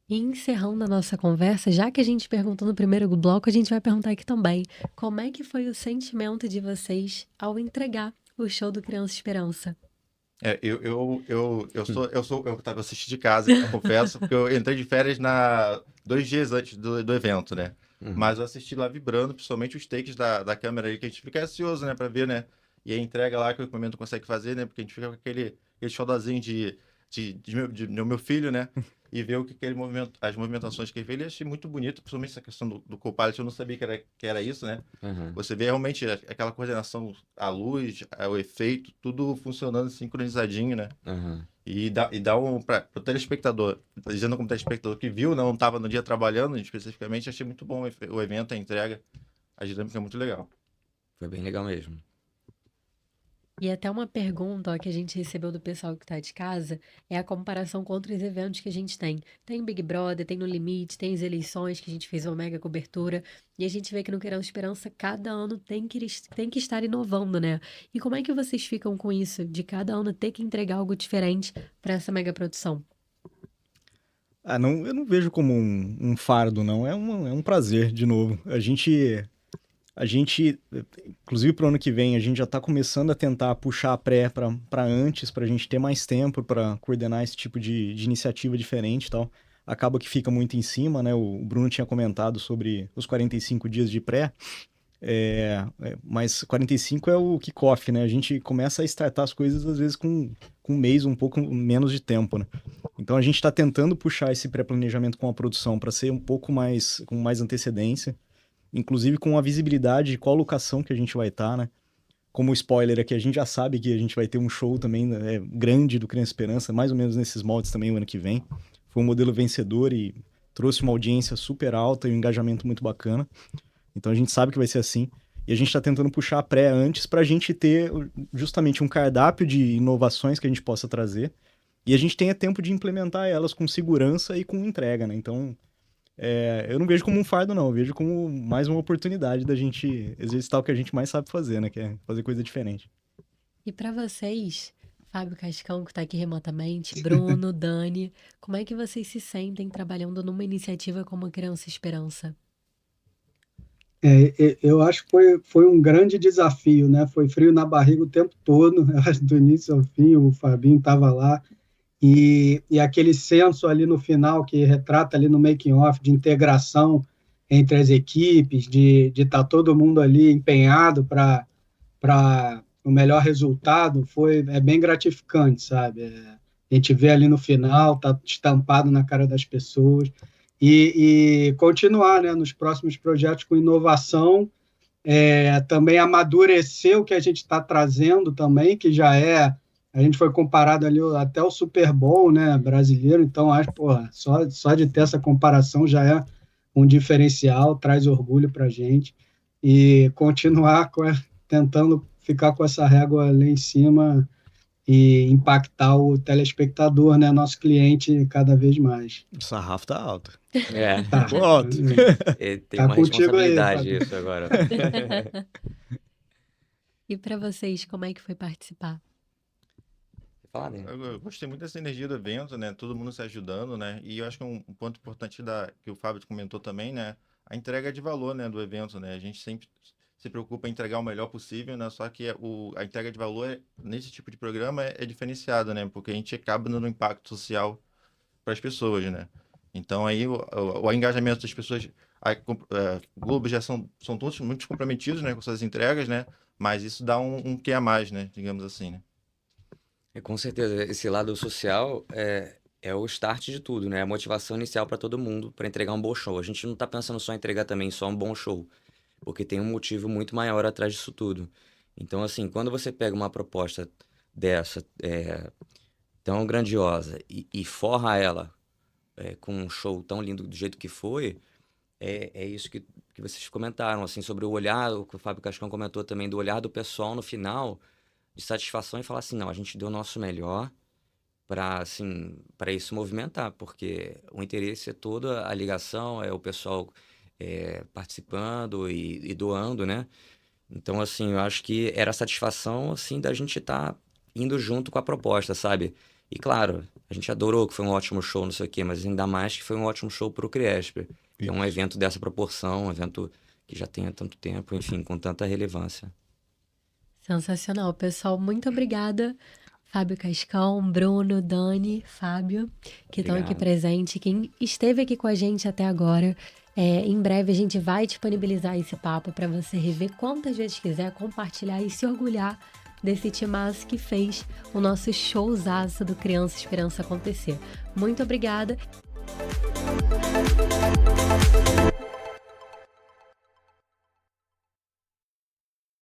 E encerrando a nossa conversa, já que a gente perguntou no primeiro bloco, a gente vai perguntar aqui também. Como é que foi o sentimento de vocês ao entregar o show do Criança Esperança? Eu assisti de casa, eu confesso, porque eu entrei de férias 2 dias antes do evento, né? Mas eu assisti lá vibrando, principalmente os takes da câmera aí, que a gente fica ansioso, né, pra ver, né? E a entrega lá que o equipamento consegue fazer, né? Porque a gente fica com aquele xodozinho de meu filho, né? E ver as movimentações que ele fez, eu achei muito bonito, principalmente essa questão do Copilot, eu não sabia que era isso, né? Você vê realmente aquela coordenação, a luz, o efeito, tudo funcionando sincronizadinho, né? E dá para o telespectador, dizendo como telespectador que viu, não estava no dia trabalhando especificamente, achei muito bom o evento, a entrega, a dinâmica é muito legal. Foi bem legal mesmo. E até uma pergunta que a gente recebeu do pessoal que está de casa é a comparação com outros eventos que a gente tem. Tem Big Brother, tem No Limite, tem as eleições que a gente fez uma mega cobertura. E a gente vê que no Criança Esperança, cada ano tem que estar inovando, né? E como é que vocês ficam com isso, de cada ano ter que entregar algo diferente para essa mega produção? Eu não vejo como um fardo, não. É um prazer, de novo. A gente, inclusive para o ano que vem, a gente já está começando a tentar puxar a pré para antes, para a gente ter mais tempo para coordenar esse tipo de iniciativa diferente e tal. Acaba que fica muito em cima, né? O Bruno tinha comentado sobre os 45 dias de pré, mas 45 é o kickoff, né? A gente começa a startar as coisas às vezes com um mês, um pouco menos de tempo, né? Então a gente está tentando puxar esse pré-planejamento com a produção para ser um pouco mais, com mais antecedência, inclusive com a visibilidade de qual locação que a gente vai estar, né? Como spoiler aqui, a gente já sabe que a gente vai ter um show também grande do Criança Esperança, mais ou menos nesses moldes também o ano que vem. Foi um modelo vencedor e trouxe uma audiência super alta e um engajamento muito bacana. Então a gente sabe que vai ser assim. E a gente está tentando puxar a pré antes para a gente ter justamente um cardápio de inovações que a gente possa trazer e a gente tenha tempo de implementar elas com segurança e com entrega, né? Então, eu não vejo como um fardo, não. Eu vejo como mais uma oportunidade da gente exercitar o que a gente mais sabe fazer, né? Que é fazer coisa diferente. E para vocês, Fábio Cascão, que está aqui remotamente, Bruno, Dani, como é que vocês se sentem trabalhando numa iniciativa como a Criança Esperança? Eu acho que foi um grande desafio, né? Foi frio na barriga o tempo todo, do início ao fim, o Fabinho estava lá. E aquele senso ali no final, que retrata ali no making-off, de integração entre as equipes, de estar todo mundo ali empenhado para o melhor resultado, é bem gratificante, sabe? A gente vê ali no final, tá estampado na cara das pessoas, e continuar, né, nos próximos projetos com inovação, também amadurecer o que a gente está trazendo também, que já a gente foi comparado ali até o Super Bowl, né, brasileiro, então acho, só de ter essa comparação já é um diferencial, traz orgulho para a gente, e continuar tentando ficar com essa régua lá em cima e impactar o telespectador, né, nosso cliente, cada vez mais. O sarrafo tá alto. Tá alto. Tem uma responsabilidade isso agora. E para vocês, como é que foi participar? Eu gostei muito dessa energia do evento, né? Todo mundo se ajudando, né? E eu acho que um ponto importante que o Fábio comentou também, né? A entrega de valor, né, do evento, né? A gente sempre se preocupa em entregar o melhor possível, né? Só que a entrega de valor nesse tipo de programa é diferenciada, né? Porque a gente acaba dando um impacto social para as pessoas, né? Então aí o engajamento das pessoas, Globo já são todos muito comprometidos, né, com suas entregas, né? Mas isso dá um quê a mais, né? Digamos assim, né? Com certeza, esse lado social é o start de tudo, né? A motivação inicial para todo mundo para entregar um bom show. A gente não está pensando só em entregar também só um bom show, porque tem um motivo muito maior atrás disso tudo. Então, assim, quando você pega uma proposta dessa, tão grandiosa, e forra ela com um show tão lindo do jeito que foi, é isso que vocês comentaram, assim, sobre o olhar, o que o Fábio Cascão comentou também, do olhar do pessoal no final, de satisfação, e falar assim, não, a gente deu o nosso melhor para isso movimentar, porque o interesse é toda a ligação, é o pessoal participando e doando, né? Então, assim, eu acho que era a satisfação, assim, da gente estar indo junto com a proposta, sabe? E, claro, a gente adorou que foi um ótimo show, não sei o quê, mas ainda mais que foi um ótimo show pro Criesp, que é um evento dessa proporção, um evento que já tem há tanto tempo, enfim, com tanta relevância. Sensacional, pessoal. Muito obrigada, Fábio Cascão, Bruno, Dani, Fábio, que estão aqui presentes, quem esteve aqui com a gente até agora. Em breve a gente vai disponibilizar esse papo para você rever quantas vezes quiser, compartilhar e se orgulhar desse timaço que fez o nosso showzaço do Criança Esperança acontecer. Muito obrigada.